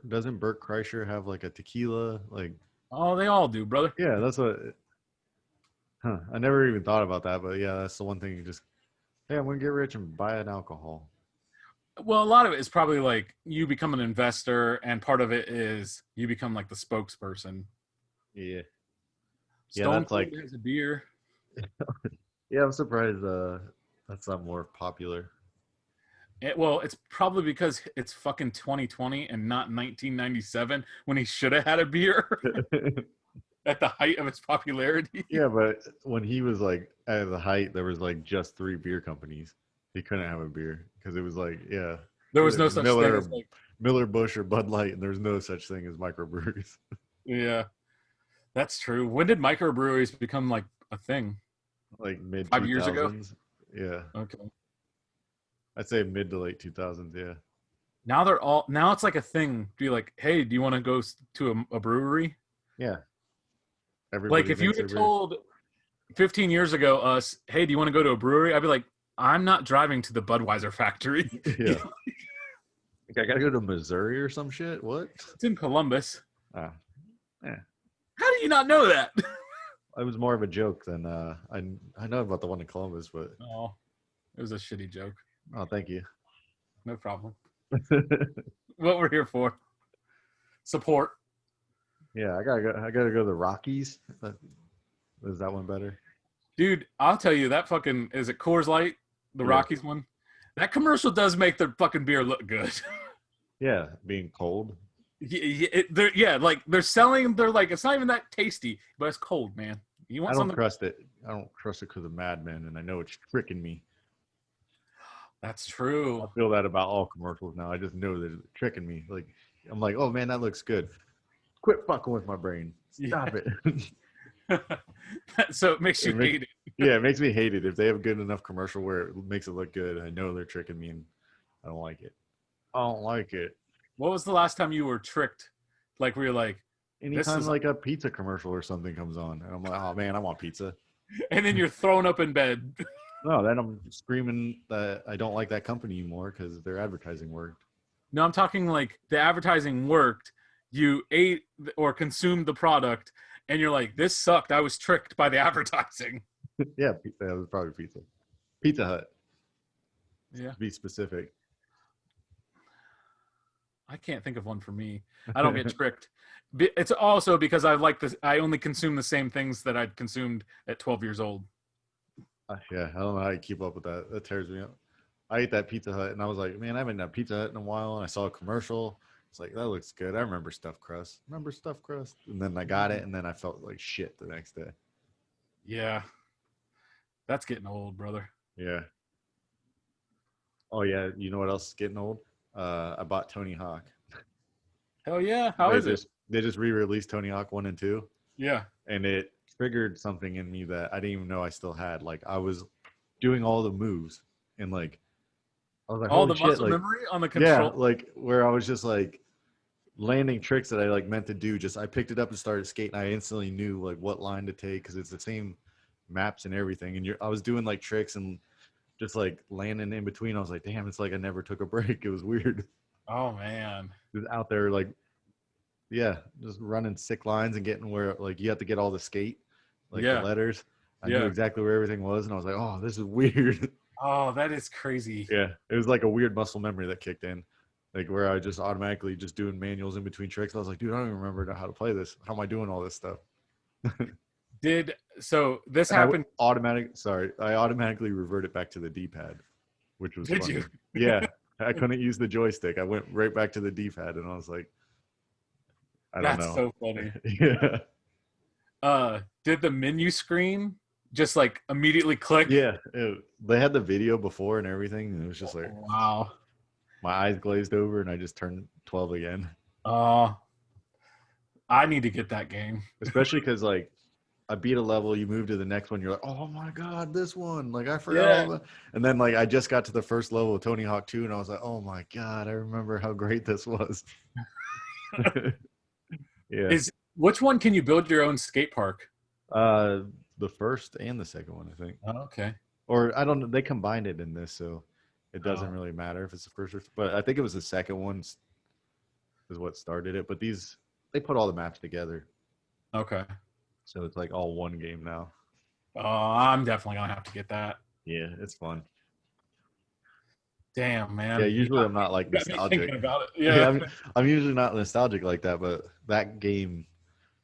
Speaker 1: doesn't Bert Kreischer have like a tequila? Like,
Speaker 2: Oh, they all do, brother.
Speaker 1: yeah, that's what. I never even thought about that, but yeah, that's the one thing you just. Hey, I'm gonna get rich and buy an alcohol.
Speaker 2: Well, a lot of it is probably like you become an investor, and part of it is you become like the spokesperson.
Speaker 1: Yeah. Yeah,
Speaker 2: Stone
Speaker 1: that's
Speaker 2: Cold
Speaker 1: like.
Speaker 2: has a beer.
Speaker 1: Yeah, I'm surprised that's not more popular.
Speaker 2: Well, it's probably because it's fucking 2020 and not 1997 when he should have had a beer at the height of its popularity.
Speaker 1: Yeah, but when he was like at the height, there was like just 3 beer companies. He couldn't have a beer because it was like, yeah,
Speaker 2: There was no such thing as like,
Speaker 1: Miller Busch or Bud Light, and there's no such thing as microbreweries.
Speaker 2: yeah, that's true. When did microbreweries become like a thing?
Speaker 1: Like mid
Speaker 2: 5 years ago.
Speaker 1: Yeah,
Speaker 2: Okay.
Speaker 1: I'd say mid to late 2000s. Yeah.
Speaker 2: Now it's like a thing. Be like, hey, do you want to go to a brewery?
Speaker 1: Yeah.
Speaker 2: Like if you had told 15 years ago us, hey, do you want to go to a brewery? I'd be like, I'm not driving to the Budweiser factory.
Speaker 1: Yeah. Like, I gotta go to Missouri or some shit. What?
Speaker 2: It's in Columbus.
Speaker 1: Yeah.
Speaker 2: How do you not know that?
Speaker 1: It was more of a joke than I know about the one in Columbus, but
Speaker 2: Oh, it was a shitty joke.
Speaker 1: oh, thank you.
Speaker 2: No problem. What we're here for. Support.
Speaker 1: Yeah, I gotta go to the Rockies. Is that one better?
Speaker 2: Dude, I'll tell you, that fucking, is it Coors Light? The
Speaker 1: Yeah.
Speaker 2: Rockies one? That commercial does make their fucking beer look good.
Speaker 1: Yeah, being cold.
Speaker 2: Like they're selling, they're like, it's not even that tasty, but it's cold, man. You want
Speaker 1: I don't
Speaker 2: something?
Speaker 1: trust it. I don't trust it because of Mad Men, and I know it's tricking me.
Speaker 2: That's true.
Speaker 1: I feel that about all commercials now. I just know that it's tricking me. Like I'm like, oh man, that looks good. Quit fucking with my brain. Stop it.
Speaker 2: So it makes you
Speaker 1: It makes,
Speaker 2: hate it.
Speaker 1: yeah, it makes me hate it if they have good enough commercial where it makes it look good. I know they're tricking me, and I don't like it. I don't like it.
Speaker 2: What was the last time you were tricked? Like where you're like, this
Speaker 1: Anytime
Speaker 2: is,
Speaker 1: like a pizza commercial or something comes on, and I'm like, oh man, I want pizza.
Speaker 2: and then you're thrown up in bed.
Speaker 1: No, then I'm screaming that I don't like that company anymore because their advertising worked.
Speaker 2: No, I'm talking like the advertising worked. You ate or consumed the product, and you're like, this sucked. I was tricked by the advertising.
Speaker 1: Yeah, that was probably pizza. Pizza Hut,
Speaker 2: Yeah.
Speaker 1: to be specific.
Speaker 2: I can't think of one for me. I don't get tricked. It's also because I like this. I only consume the same things that I'd consumed at 12 years old.
Speaker 1: Yeah, I don't know how you keep up with that. That tears me up. I ate that Pizza Hut and I was like, man, I haven't had Pizza Hut in a while. And I saw a commercial. It's like, that looks good. I remember stuffed crust. Remember stuffed crust? And then I got it and then I felt like shit the next day.
Speaker 2: Yeah, that's getting old, brother.
Speaker 1: Yeah. Oh, yeah. You know what else is getting old? I bought Tony Hawk.
Speaker 2: Hell yeah! How
Speaker 1: They
Speaker 2: is it?
Speaker 1: just they just re-released Tony Hawk 1 and 2.
Speaker 2: Yeah.
Speaker 1: And it triggered something in me that I didn't even know I still had. Like I was doing all the moves and like I was like,
Speaker 2: All
Speaker 1: holy
Speaker 2: the
Speaker 1: shit,
Speaker 2: muscle
Speaker 1: like
Speaker 2: memory on the
Speaker 1: yeah,
Speaker 2: control.
Speaker 1: like where I was just like landing tricks that I like meant to do. Just I picked it up and started skating. I instantly knew like what line to take because it's the same maps and everything. And I was doing like tricks and just like landing in between. I was like, damn, it's like I never took a break. It was weird.
Speaker 2: Oh man.
Speaker 1: Just out there like yeah, just running sick lines and getting where like you have to get all the skate, like the
Speaker 2: Yeah.
Speaker 1: letters. I knew
Speaker 2: Yeah.
Speaker 1: exactly where everything was, and I was like, "Oh, this is weird."
Speaker 2: Oh, that is crazy.
Speaker 1: Yeah, it was like a weird muscle memory that kicked in, like where I just automatically just doing manuals in between tricks. I was like, "Dude, I don't even remember how to play this. How am I doing all this stuff?"
Speaker 2: So this
Speaker 1: And I
Speaker 2: happened?
Speaker 1: I automatically reverted back to the D-pad, which was
Speaker 2: Did you?
Speaker 1: funny. Yeah, I couldn't use the joystick. I went right back to the D-pad, and I was like, I don't
Speaker 2: That's
Speaker 1: know.
Speaker 2: so funny.
Speaker 1: Yeah.
Speaker 2: Did the menu screen just like immediately click?
Speaker 1: Yeah, they had the video before and everything, and it was just like
Speaker 2: Wow.
Speaker 1: my eyes glazed over, and I just turned 12 again.
Speaker 2: Uh, I need to get that game.
Speaker 1: Especially because like I beat a level, you move to the next one, you're like, oh my god, this one, like I forgot
Speaker 2: Yeah.
Speaker 1: all that. And then like I just got to the first level of Tony Hawk 2, and I was like, oh my god, I remember how great this was. Yeah,
Speaker 2: Is which one can you build your own skate park?
Speaker 1: uh, the first and the second one, I think,
Speaker 2: Oh, okay.
Speaker 1: or I don't know, they combined it in this, so it doesn't
Speaker 2: Oh,
Speaker 1: really matter if it's the first or, but I think it was the second one is what started it. But these they put all the maps together,
Speaker 2: okay.
Speaker 1: so it's like all one game now.
Speaker 2: Oh, I'm definitely gonna have to get that.
Speaker 1: Yeah, it's fun.
Speaker 2: Damn,
Speaker 1: Yeah,
Speaker 2: man.
Speaker 1: usually I'm not like
Speaker 2: You got me
Speaker 1: nostalgic.
Speaker 2: thinking about it.
Speaker 1: Yeah,
Speaker 2: Yeah.
Speaker 1: I'm usually not nostalgic like that, but that game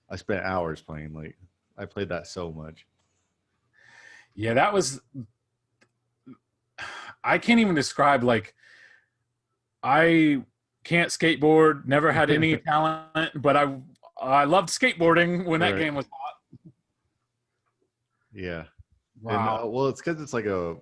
Speaker 1: I spent hours playing. Like I played that so much.
Speaker 2: Yeah, that was I can't even describe like I can't skateboard, never had any talent, but I loved skateboarding when that
Speaker 1: Right.
Speaker 2: game was hot.
Speaker 1: Yeah. And
Speaker 2: Wow.
Speaker 1: well, it's because it's like a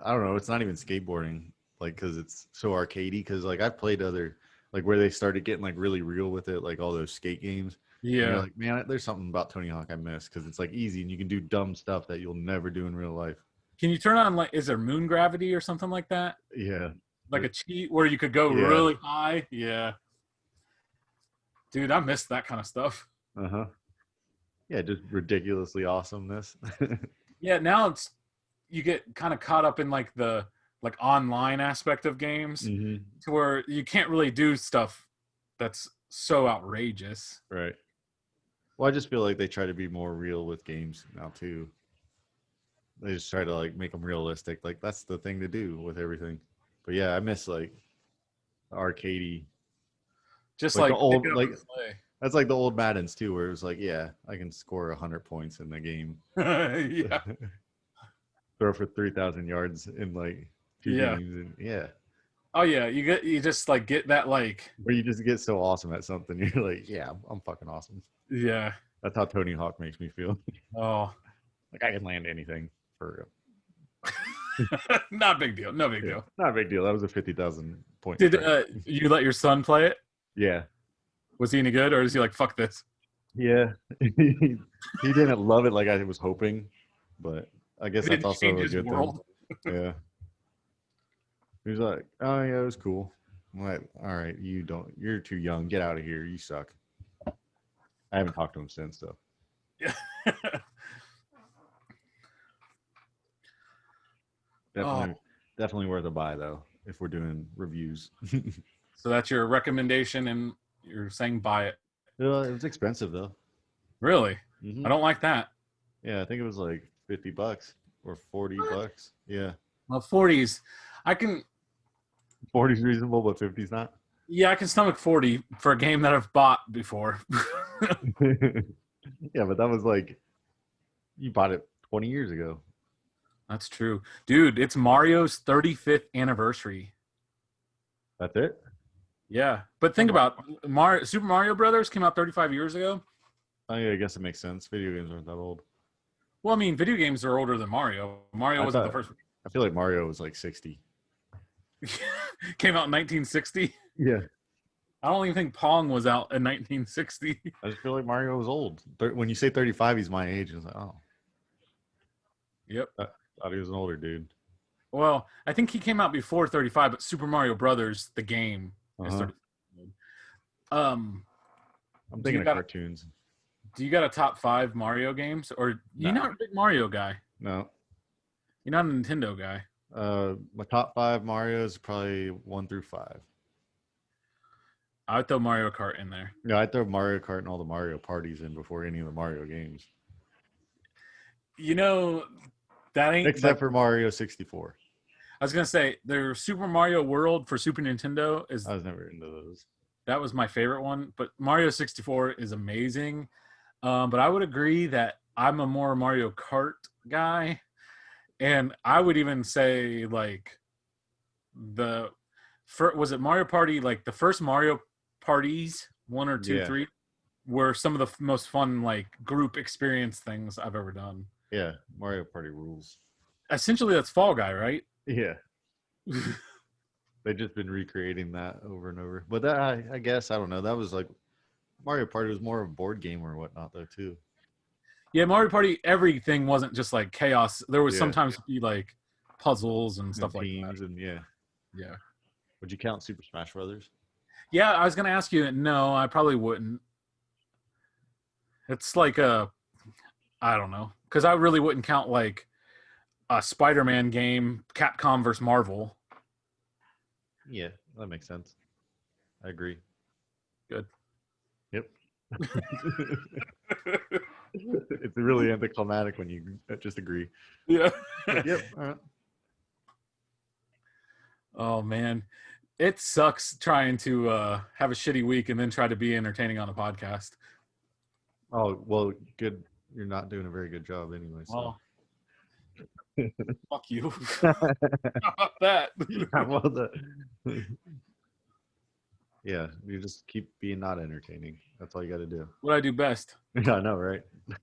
Speaker 1: I don't know. It's not even skateboarding, like because it's so arcadey. Because like I've played other like where they started getting like really real with it, like all those skate games. And you're
Speaker 2: Yeah.
Speaker 1: like, man, there's something about Tony Hawk I miss because it's like easy and you can do dumb stuff that you'll never do in real life.
Speaker 2: Can you turn on like is there moon gravity or something like that?
Speaker 1: Yeah.
Speaker 2: Like a cheat where you could go
Speaker 1: Yeah.
Speaker 2: really high? Yeah. Dude, I missed that kind of stuff.
Speaker 1: Uh huh. Yeah, just ridiculously awesomeness.
Speaker 2: Yeah, now it's you get kind of caught up in like the like online aspect of games
Speaker 1: Hmm.
Speaker 2: to where you can't really do stuff that's so outrageous.
Speaker 1: Right. Well, I just feel like they try to be more real with games now too. They just try to like make them realistic. Like that's the thing to do with everything. But yeah, I miss like arcadey,
Speaker 2: Just
Speaker 1: like the
Speaker 2: like pick
Speaker 1: old
Speaker 2: it up
Speaker 1: like
Speaker 2: and play.
Speaker 1: that's like the old Maddens too, where it was like, yeah, I can score 100 points in the game,
Speaker 2: Yeah.
Speaker 1: throw for 3,000 yards in like two
Speaker 2: Yeah.
Speaker 1: games, and yeah,
Speaker 2: Oh yeah, you just like get that like
Speaker 1: where you just get so awesome at something, you're like, yeah, I'm fucking awesome.
Speaker 2: yeah.
Speaker 1: That's how Tony Hawk makes me feel.
Speaker 2: Oh.
Speaker 1: Like I can land anything for real.
Speaker 2: Not a big deal. No big
Speaker 1: Yeah,
Speaker 2: deal.
Speaker 1: not a big deal. That was a 50,000 point
Speaker 2: Did
Speaker 1: trick.
Speaker 2: you let your son play it?
Speaker 1: Yeah.
Speaker 2: Was he any good or is he like fuck this?
Speaker 1: Yeah, he didn't love it like I was hoping, but I guess
Speaker 2: It
Speaker 1: that's
Speaker 2: didn't
Speaker 1: also
Speaker 2: change
Speaker 1: a
Speaker 2: his
Speaker 1: good thing.
Speaker 2: world.
Speaker 1: Yeah, he was like, "Oh yeah, it was cool." I'm like, "All right, you don't. You're too young. Get out of here. You suck." I haven't talked to him since, though.
Speaker 2: Oh,
Speaker 1: Definitely, definitely worth a buy though if we're doing reviews.
Speaker 2: so that's your recommendation, and you're saying buy it.
Speaker 1: Yeah, it was expensive though.
Speaker 2: Really? I
Speaker 1: Hmm.
Speaker 2: don't like that.
Speaker 1: Yeah, I think it was like $50 or $40. Yeah,
Speaker 2: Well, 40s. I can,
Speaker 1: 40's reasonable, but 50's not.
Speaker 2: yeah, I can stomach 40 for a game that I've bought before.
Speaker 1: Yeah, but that was like you bought it 20 years ago.
Speaker 2: That's true. Dude, it's Mario's 35th anniversary.
Speaker 1: That's it.
Speaker 2: Yeah. But
Speaker 1: Oh,
Speaker 2: think about Super Mario Brothers came out 35 years ago.
Speaker 1: oh, yeah, I guess it makes sense. Video games aren't that old.
Speaker 2: Well, I mean, video games are older than Mario. Mario
Speaker 1: I
Speaker 2: wasn't the
Speaker 1: thought.
Speaker 2: first
Speaker 1: I feel like Mario was like 60.
Speaker 2: came out in 1960.
Speaker 1: Yeah,
Speaker 2: I don't even think Pong was out in 1960.
Speaker 1: I just feel like Mario was old. When you say 35, he's my age. It's like, oh,
Speaker 2: Yep.
Speaker 1: I thought he was an older dude.
Speaker 2: Well, I think he came out before 35, but Super Mario Brothers, the game,
Speaker 1: Uh
Speaker 2: is
Speaker 1: huh.
Speaker 2: 35. Um,
Speaker 1: I'm
Speaker 2: do you
Speaker 1: thinking of
Speaker 2: got
Speaker 1: cartoons.
Speaker 2: do you got a top 5 Mario games, or you're
Speaker 1: Nah,
Speaker 2: not a big Mario guy?
Speaker 1: no.
Speaker 2: You're not a Nintendo guy.
Speaker 1: My top five Mario's probably 1 through 5.
Speaker 2: I would throw Mario Kart in there.
Speaker 1: No, I throw Mario Kart and all the Mario parties in before any of the Mario games,
Speaker 2: You know, that ain't
Speaker 1: except
Speaker 2: like
Speaker 1: for Mario 64.
Speaker 2: I was gonna say. Their Super Mario World for Super Nintendo is
Speaker 1: I was never into those.
Speaker 2: that was my favorite one, but Mario 64 is amazing. But I would agree that I'm a more Mario Kart guy, and I would even say like the was it Mario Party, like the first Mario parties, one or two,
Speaker 1: Yeah,
Speaker 2: three, were some of the most fun like group experience things I've ever done.
Speaker 1: yeah. Mario Party rules.
Speaker 2: Essentially, that's Fall Guy, right?
Speaker 1: Yeah, they've just been recreating that over and over. But that, I guess, I don't know. That was like Mario Party was more of a board game or whatnot, though, too.
Speaker 2: Yeah, Mario Party, everything wasn't just like chaos. There was
Speaker 1: Yeah,
Speaker 2: sometimes be like puzzles and
Speaker 1: and
Speaker 2: stuff like that.
Speaker 1: teams and yeah.
Speaker 2: Yeah.
Speaker 1: Would you count Super Smash Brothers?
Speaker 2: Yeah, I was gonna ask you. No, I probably wouldn't. It's like I don't know, because I really wouldn't count like a Spider-Man game, Capcom versus Marvel.
Speaker 1: Yeah, that makes sense. I agree.
Speaker 2: Good.
Speaker 1: Yep. It's really anticlimactic when you just agree.
Speaker 2: Yeah.
Speaker 1: But yep. All right.
Speaker 2: Oh man, it sucks trying to have a shitty week and then try to be entertaining on a podcast.
Speaker 1: Oh well, good. You're not doing a very good job anyway. So
Speaker 2: Well, fuck you. How about that?
Speaker 1: well, yeah, you just keep being not entertaining. That's all you got to do.
Speaker 2: What I do best.
Speaker 1: Yeah, I know, right?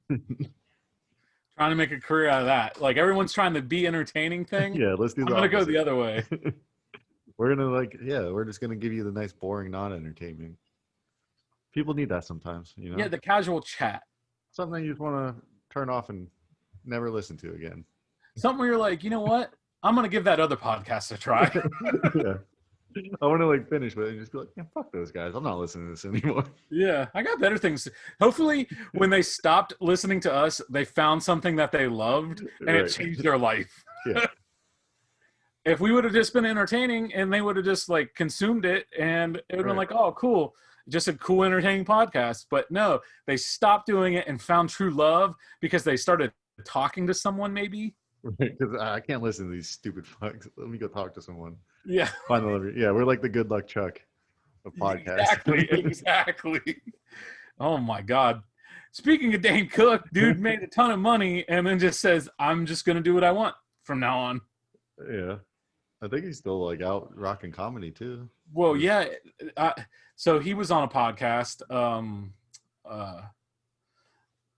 Speaker 2: Trying to make a career out of that. Like everyone's trying to be entertaining thing.
Speaker 1: Yeah, let's do
Speaker 2: I'm
Speaker 1: the
Speaker 2: gonna go the
Speaker 1: opposite.
Speaker 2: other way.
Speaker 1: We're gonna we're just gonna give you the nice, boring, non-entertaining. People need that sometimes, you
Speaker 2: Yeah,
Speaker 1: know.
Speaker 2: the casual chat.
Speaker 1: Something you just want to turn off and never listen to again.
Speaker 2: Something where you're like, you know what? I'm gonna give that other podcast a try.
Speaker 1: Yeah. I want to like finish with it and just be like, yeah, fuck those guys. I'm not listening to this anymore.
Speaker 2: Yeah, I got better things. Hopefully, when they stopped listening to us, they found something that they loved and it
Speaker 1: Right.
Speaker 2: changed their life.
Speaker 1: Yeah.
Speaker 2: If we would have just been entertaining and they would have just like consumed it and it would have been
Speaker 1: Right.
Speaker 2: like, oh, cool, just a cool, entertaining podcast. But no, they stopped doing it and found true love because they started talking to someone, maybe.
Speaker 1: Because I can't listen to these stupid fucks. Let me go talk to someone.
Speaker 2: Yeah,
Speaker 1: Find the love. Yeah, we're like the good luck Chuck of podcasts.
Speaker 2: exactly. Oh my God. Speaking of Dane Cook, dude made a ton of money and then just says, I'm just going to do what I want from now on.
Speaker 1: Yeah. I think he's still like out rocking comedy too.
Speaker 2: Well, yeah. So he was on a podcast,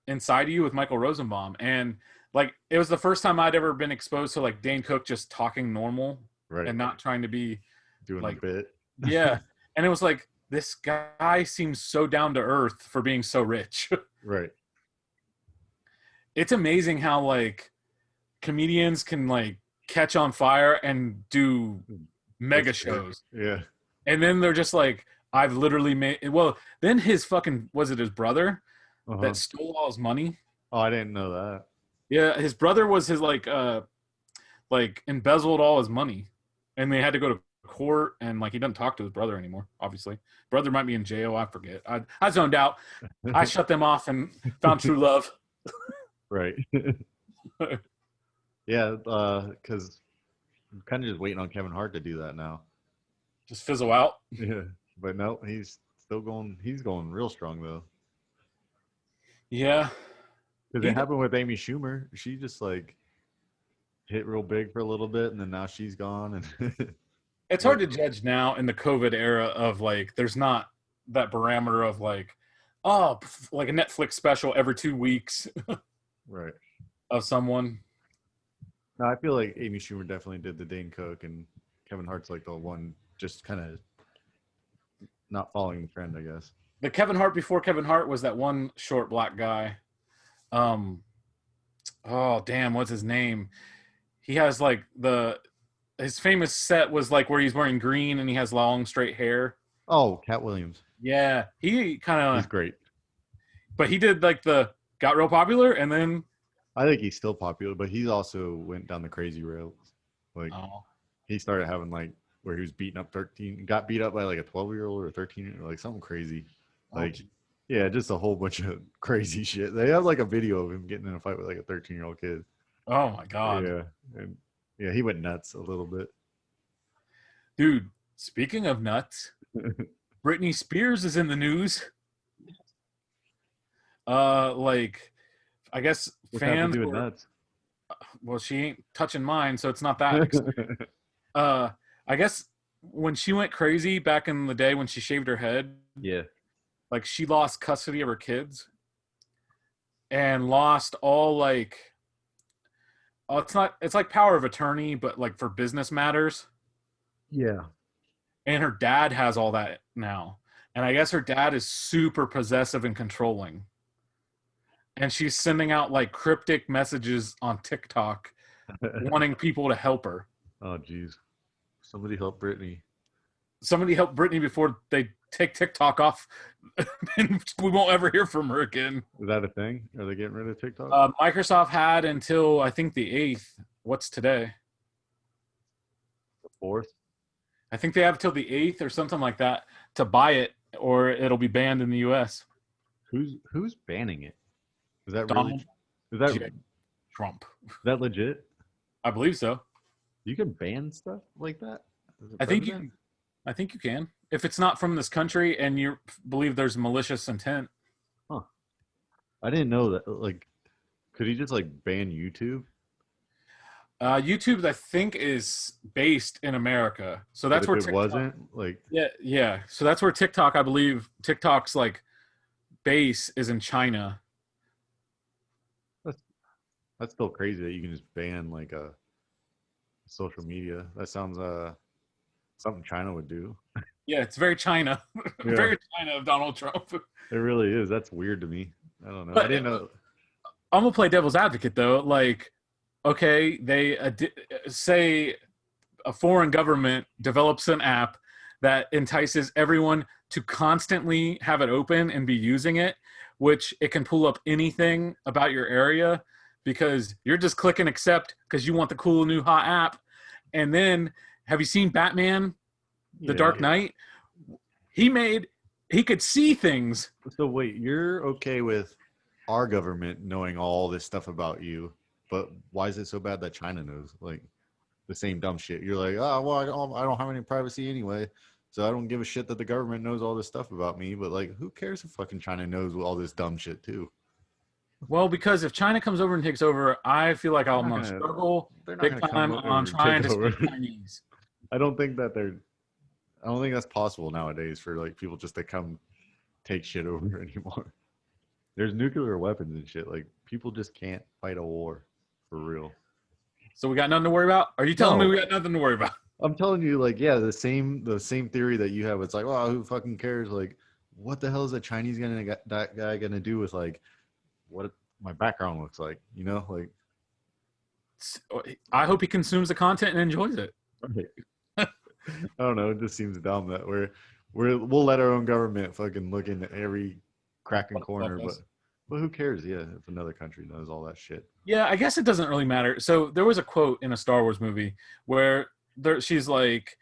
Speaker 2: Inside You with Michael Rosenbaum. And like, it was the first time I'd ever been exposed to like Dane Cook just talking normal
Speaker 1: Right.
Speaker 2: and not trying to be
Speaker 1: Doing
Speaker 2: like,
Speaker 1: a bit.
Speaker 2: yeah. And it was like, this guy seems so down to earth for being so rich.
Speaker 1: Right.
Speaker 2: It's amazing how like comedians can like catch on fire and do mega
Speaker 1: Disappear.
Speaker 2: shows.
Speaker 1: Yeah.
Speaker 2: And then they're just like, I've literally made well, then his fucking was it his brother
Speaker 1: Uh-huh.
Speaker 2: that stole all his money?
Speaker 1: Oh, I didn't know that.
Speaker 2: Yeah, his brother was his like embezzled all his money. And they had to go to court and like he doesn't talk to his brother anymore, obviously. Brother might be in jail, I forget. I zoned out. I shut them off and found true love.
Speaker 1: Right. Yeah, because I'm kind of just waiting on Kevin Hart to do that now.
Speaker 2: Just fizzle out.
Speaker 1: Yeah, but no, he's still going. He's going real strong though.
Speaker 2: Yeah.
Speaker 1: Because
Speaker 2: He,
Speaker 1: it happened with Amy Schumer. She just like hit real big for a little bit, and then now she's gone. And
Speaker 2: it's hard to judge now in the COVID era of like there's not that barometer of like, oh, like a Netflix special every 2 weeks
Speaker 1: right.
Speaker 2: of someone.
Speaker 1: No, I feel like Amy Schumer definitely did the Dane Cook, and Kevin Hart's like the one just kind of not following the trend, I guess.
Speaker 2: The Kevin Hart before Kevin Hart was that one short black guy. Oh damn, what's his name? He has like his famous set was like where he's wearing green and he has long straight hair.
Speaker 1: Oh, Cat Williams.
Speaker 2: Yeah, he kind
Speaker 1: He's
Speaker 2: of,
Speaker 1: great.
Speaker 2: but he did like got real popular and then
Speaker 1: I think he's still popular, but he's also went down the crazy rails. Like
Speaker 2: oh,
Speaker 1: he started having like where he was beating up 13, got beat up by like a 12-year-old or 13, like something crazy. Like, yeah, just a whole bunch of crazy shit. They have like a video of him getting in a fight with like a 13-year-old kid.
Speaker 2: oh my god,
Speaker 1: Yeah, and yeah, he went nuts a little bit.
Speaker 2: dude. Speaking of nuts, Britney Spears is in the news. Like I guess
Speaker 1: What's happened
Speaker 2: fans
Speaker 1: to doing
Speaker 2: were,
Speaker 1: nuts?
Speaker 2: well, she ain't touching mine, so it's not that extreme. I guess when she went crazy back in the day when she shaved her head,
Speaker 1: Yeah.
Speaker 2: like she lost custody of her kids and lost all like oh, it's like power of attorney, but like for business matters.
Speaker 1: Yeah.
Speaker 2: And her dad has all that now. And I guess her dad is super possessive and controlling. And she's sending out like cryptic messages on TikTok wanting people to help her.
Speaker 1: Oh, geez. Somebody help Brittany.
Speaker 2: Somebody help Britney before they take TikTok off and we won't ever hear from her again.
Speaker 1: Is that a thing? Are they getting rid of TikTok?
Speaker 2: Microsoft had until I think the 8th. What's today?
Speaker 1: The 4th?
Speaker 2: I think they have till the 8th or something like that to buy it or it'll be banned in the US.
Speaker 1: Who's banning it? Is that
Speaker 2: Donald
Speaker 1: really? Is
Speaker 2: J. Trump.
Speaker 1: that legit?
Speaker 2: I believe so.
Speaker 1: You can ban stuff like that? As a
Speaker 2: I think
Speaker 1: president?
Speaker 2: I think you can. If it's not from this country and you believe there's malicious intent.
Speaker 1: Huh. I didn't know that. Like, could he just like ban YouTube?
Speaker 2: YouTube, I think, is based in America, so
Speaker 1: But
Speaker 2: that's
Speaker 1: if
Speaker 2: where
Speaker 1: it
Speaker 2: TikTok.
Speaker 1: wasn't, like,
Speaker 2: Yeah. So that's where TikTok, I believe, TikTok's like base is in China.
Speaker 1: that's still crazy that you can just ban like a social media. That sounds something China would do.
Speaker 2: Yeah, it's very China,
Speaker 1: Yeah.
Speaker 2: very China of Donald Trump.
Speaker 1: It really is. That's weird to me. I don't know. I
Speaker 2: But
Speaker 1: didn't know.
Speaker 2: I'm gonna play devil's advocate though. Like, okay, they say a foreign government develops an app that entices everyone to constantly have it open and be using it, which it can pull up anything about your area because you're just clicking accept because you want the cool new hot app. And then, have you seen Batman, The
Speaker 1: Yeah.
Speaker 2: Dark Knight? He could see things.
Speaker 1: So wait, you're okay with our government knowing all this stuff about you, but why is it so bad that China knows like the same dumb shit? You're like, oh well, I don't have any privacy anyway, so I don't give a shit that the government knows all this stuff about me. But like, who cares if fucking China knows all this dumb shit too?
Speaker 2: Well, because if China comes over and takes over, I feel like I'm
Speaker 1: not
Speaker 2: gonna
Speaker 1: gonna-
Speaker 2: struggle
Speaker 1: They're not
Speaker 2: big
Speaker 1: gonna
Speaker 2: time
Speaker 1: come over
Speaker 2: on
Speaker 1: and
Speaker 2: trying
Speaker 1: take
Speaker 2: to
Speaker 1: over.
Speaker 2: speak Chinese.
Speaker 1: I don't think that I don't think that's possible nowadays for like people just to come take shit over anymore. There's nuclear weapons and shit. Like people just can't fight a war for real.
Speaker 2: So we got nothing to worry about? Are you telling me
Speaker 1: No.
Speaker 2: we got nothing to worry about?
Speaker 1: I'm telling you, like, yeah, the same theory that you have. It's like, oh, who fucking cares? Like, what the hell is a Chinese that guy gonna do with like what my background looks like? You know, like,
Speaker 2: I hope he consumes the content and enjoys it.
Speaker 1: right. I don't know. It just seems dumb that we'll let our own government fucking look into every crack and
Speaker 2: What the fuck
Speaker 1: corner,
Speaker 2: else?
Speaker 1: but who cares? Yeah, if another country knows all that shit.
Speaker 2: Yeah, I guess it doesn't really matter. So there was a quote in a Star Wars movie where she's like,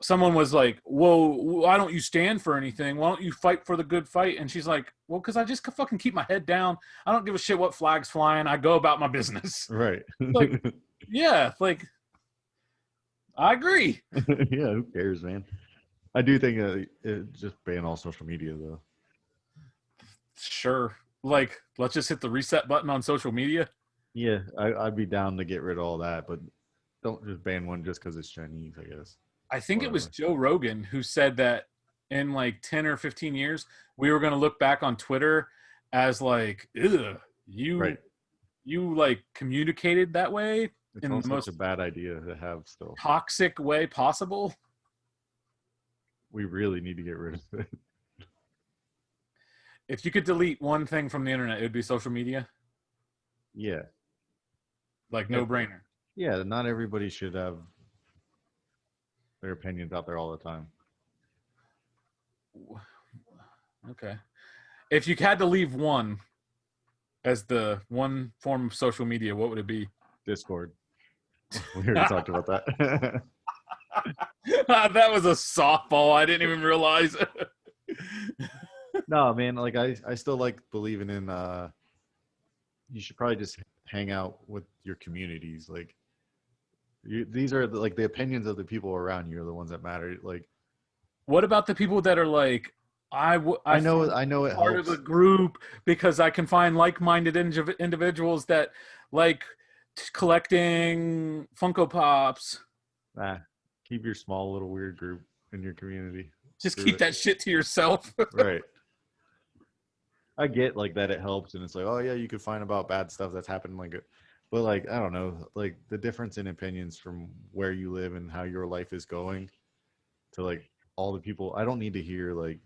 Speaker 2: someone was like, "Whoa, why don't you stand for anything? Why don't you fight for the good fight?" And she's like, "Well, because I just fucking keep my head down. I don't give a shit what flag's flying. I go about my business."
Speaker 1: Right.
Speaker 2: Like, yeah, like I agree.
Speaker 1: Yeah, who cares, man? I do think it just ban all social media though.
Speaker 2: Sure. Like, let's just hit the reset button on social media.
Speaker 1: Yeah, I'd be down to get rid of all that, but don't just ban one just because it's Chinese, I guess.
Speaker 2: I think it was
Speaker 1: Whatever.
Speaker 2: Joe Rogan who said that in like 10 or 15 years, we were going to look back on Twitter as like, ugh,
Speaker 1: Right.
Speaker 2: you like communicated that way
Speaker 1: It's
Speaker 2: in
Speaker 1: all
Speaker 2: the
Speaker 1: such
Speaker 2: most
Speaker 1: a bad idea to have still.
Speaker 2: toxic way possible.
Speaker 1: We really need to get rid of it.
Speaker 2: If you could delete one thing from the internet, it would be social media.
Speaker 1: Yeah.
Speaker 2: Like,
Speaker 1: Yeah.
Speaker 2: no brainer.
Speaker 1: Yeah, not everybody should have their opinions out there all the time.
Speaker 2: Okay. If you had to leave one as the one form of social media, what would it be?
Speaker 1: Discord. We already talked about that.
Speaker 2: That was a softball. I didn't even realize.
Speaker 1: No, man, like I still like believing in you should probably just hang out with your communities. Like these are like the opinions of the people around you are the ones that matter. Like
Speaker 2: What about the people that are like, I formed
Speaker 1: I know it
Speaker 2: part of a
Speaker 1: helps.
Speaker 2: group because I can find like-minded individuals that like collecting Funko Pops.
Speaker 1: Ah, keep your small little weird group in your community.
Speaker 2: Just
Speaker 1: Screw
Speaker 2: keep
Speaker 1: it.
Speaker 2: that shit to yourself.
Speaker 1: Right. I get like that it helps and it's like, oh yeah, you could find about bad stuff that's happened like but like I don't know, like the difference in opinions from where you live and how your life is going to like all the people. I don't need to hear like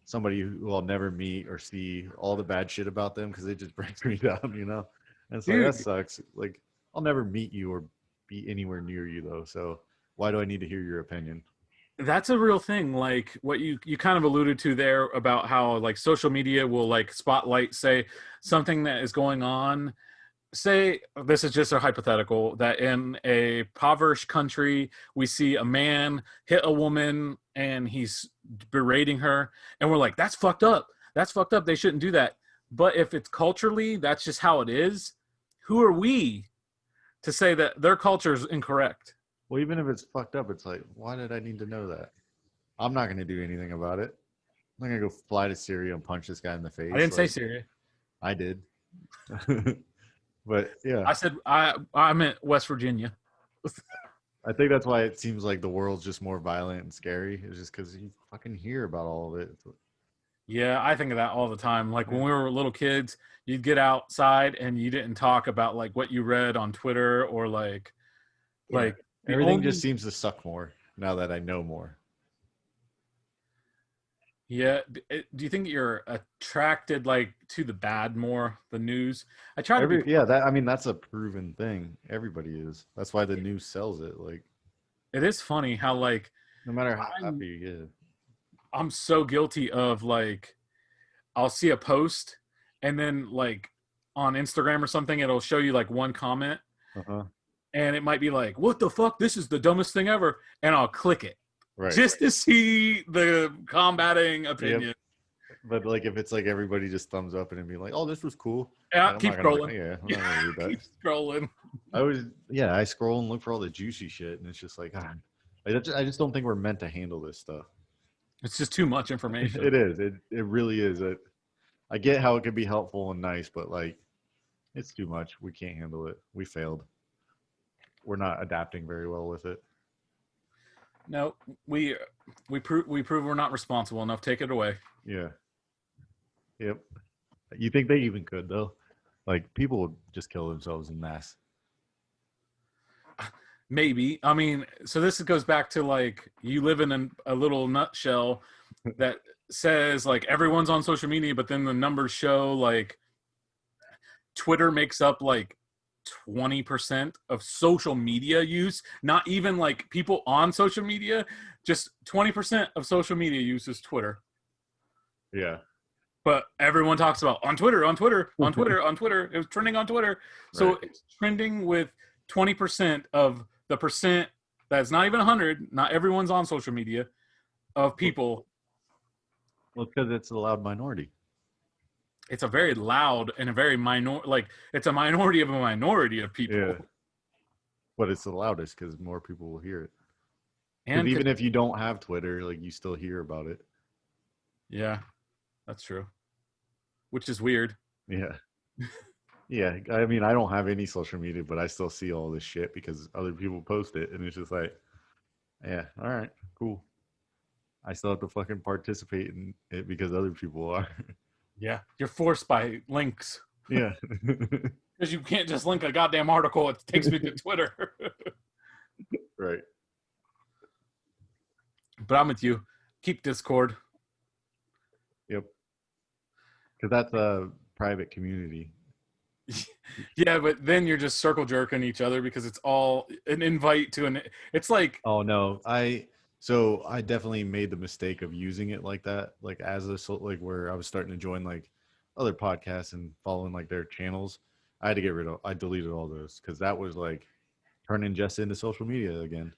Speaker 1: somebody who I'll never meet or see all the bad shit about them because it just breaks me down, you know? And it's like that
Speaker 2: Dude,
Speaker 1: sucks. Like I'll never meet you or be anywhere near you though. So why do I need to hear your opinion?
Speaker 2: that's a real thing. Like what you kind of alluded to there about how like social media will like spotlight, say, something that is going on. Say this is just a hypothetical that in a impoverished country we see a man hit a woman and he's berating her, and we're like, that's fucked up, that's fucked up, they shouldn't do that. But if it's culturally that's just how it is, who are we to say that their culture is incorrect?
Speaker 1: Well, even if it's fucked up, it's like, why did I need to know that? I'm not gonna do anything about it. I'm not gonna go fly to Syria and punch this guy in the
Speaker 2: I
Speaker 1: face.
Speaker 2: didn't say
Speaker 1: Like
Speaker 2: Syria.
Speaker 1: I did. But yeah,
Speaker 2: I said I meant West Virginia.
Speaker 1: I think that's why it seems like the world's just more violent and scary. It's just because you fucking hear about all of it.
Speaker 2: Yeah, I think of that all the time. Like when
Speaker 1: Yeah,
Speaker 2: we were little kids, you'd get outside and you didn't talk about like what you read on Twitter or
Speaker 1: yeah.
Speaker 2: like the
Speaker 1: Everything just
Speaker 2: only.
Speaker 1: seems to suck more now that I know more.
Speaker 2: Yeah. Do you think you're attracted like to the bad more, the news? I try to be.
Speaker 1: Yeah, that I mean that's a proven thing. Everybody is. That's why the news sells it. Like
Speaker 2: It is funny how like
Speaker 1: no matter how
Speaker 2: I'm
Speaker 1: happy you get.
Speaker 2: I'm so guilty of like I'll see a post and then like on Instagram or something it'll show you like one comment
Speaker 1: Uh-huh.
Speaker 2: and it might be like, "What the fuck? This is the dumbest thing ever," and I'll click it
Speaker 1: Right.
Speaker 2: just to see the combating
Speaker 1: Yep.
Speaker 2: opinion.
Speaker 1: But like if it's like everybody just thumbs up and it'd be like, oh, this was cool.
Speaker 2: Yeah,
Speaker 1: Like I'm
Speaker 2: keep
Speaker 1: not gonna
Speaker 2: scrolling.
Speaker 1: yeah, I'm not
Speaker 2: Yeah,
Speaker 1: gonna read that.
Speaker 2: keep scrolling.
Speaker 1: I always yeah, I scroll and look for all the juicy shit and it's just like I just don't think we're meant to handle this stuff.
Speaker 2: It's just too much information.
Speaker 1: It is. It really is. I get how it could be helpful and nice, but like it's too much. We can't handle it. We failed. We're not adapting very well with it.
Speaker 2: No, we prove we're not responsible enough. Take it away.
Speaker 1: Yeah. Yep. You think they even could though? Like people would just kill themselves in mass.
Speaker 2: Maybe. I mean, so this goes back to like you live in a little nutshell that says like everyone's on social media, but then the numbers show like Twitter makes up like 20% of social media use, not even like people on social media, just 20% of social media use is Twitter.
Speaker 1: Yeah.
Speaker 2: But everyone talks about on Twitter, on Twitter, on Twitter, on Twitter. It was trending on Twitter. So
Speaker 1: Right.
Speaker 2: it's trending with 20% of the percent that's not even 100. Not everyone's on social media of people.
Speaker 1: Well, because it's a loud minority.
Speaker 2: It's a very loud and a very like it's a minority of a minority of people.
Speaker 1: Yeah. But it's the loudest because more people will hear it. Because
Speaker 2: And
Speaker 1: even if you don't have Twitter, like you still hear about it.
Speaker 2: yeah, that's true. Which is weird.
Speaker 1: Yeah. Yeah. I mean, I don't have any social media, but I still see all this shit because other people post it. And it's just like, yeah, all right, cool. I still have to fucking participate in it because other people are.
Speaker 2: Yeah, you're forced by links
Speaker 1: Yeah.
Speaker 2: because you can't just link a goddamn article. It takes me to Twitter.
Speaker 1: Right.
Speaker 2: But I'm with you. Keep Discord.
Speaker 1: Yep. Because that's a private community.
Speaker 2: Yeah, but then you're just circle jerking each other because it's all an invite to an. It's like,
Speaker 1: Oh no, I definitely made the mistake of using it like that, like as like where I was starting to join like other podcasts and following like their channels. I deleted all those because that was like turning just into social media again.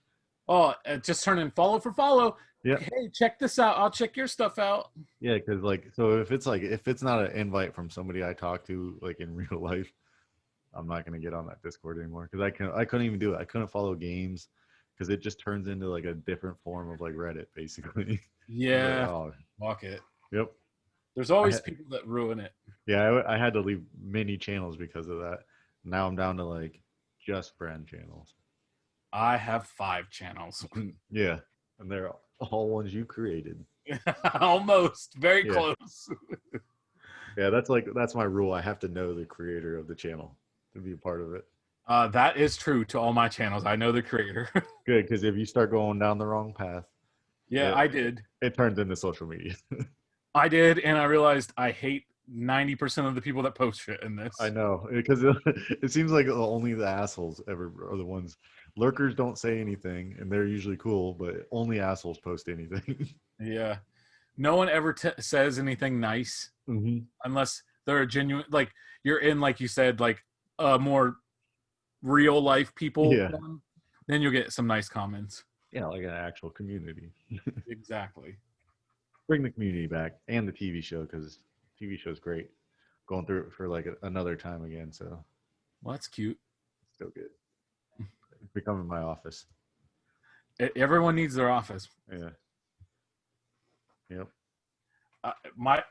Speaker 2: just turn in follow for follow.
Speaker 1: Yeah,
Speaker 2: Hey, check this out. I'll check your stuff out.
Speaker 1: yeah, because like so if it's not an invite from somebody I talk to like in real life, I'm not gonna get on that Discord anymore because I couldn't even do it. I couldn't follow games because it just turns into like a different form of like Reddit basically. Like,
Speaker 2: Yeah,
Speaker 1: oh,
Speaker 2: fuck it.
Speaker 1: yep.
Speaker 2: There's
Speaker 1: I
Speaker 2: always
Speaker 1: had,
Speaker 2: people that ruin it.
Speaker 1: yeah, I had to leave many channels because of that. Now I'm down to like just friend channels.
Speaker 2: I have 5 channels.
Speaker 1: Yeah, and they're all ones you created.
Speaker 2: Almost. Very
Speaker 1: Yeah,
Speaker 2: close.
Speaker 1: yeah, that's my rule. I have to know the creator of the channel to be a part of it.
Speaker 2: That is true to all my channels. I know the creator.
Speaker 1: Good, because if you start going down the wrong path,
Speaker 2: Yeah,
Speaker 1: it,
Speaker 2: I did.
Speaker 1: it turns into social media.
Speaker 2: I did, and I realized I hate 90% of the people that post shit in this.
Speaker 1: I know because it seems like only the assholes ever are the ones. Lurkers don't say anything, and they're usually cool, but only assholes post anything.
Speaker 2: Yeah. No one ever says anything nice
Speaker 1: Hmm.
Speaker 2: unless they're a genuine, like you're in, like you said, like a more real life people
Speaker 1: Yeah,
Speaker 2: one, then you'll get some nice comments.
Speaker 1: yeah, like an actual community.
Speaker 2: Exactly.
Speaker 1: Bring the community back and the TV show because TV show is great. Going through it for like another time again, so
Speaker 2: Well, that's cute.
Speaker 1: still good. It's becoming my office.
Speaker 2: Everyone needs their office.
Speaker 1: Yeah. Yep.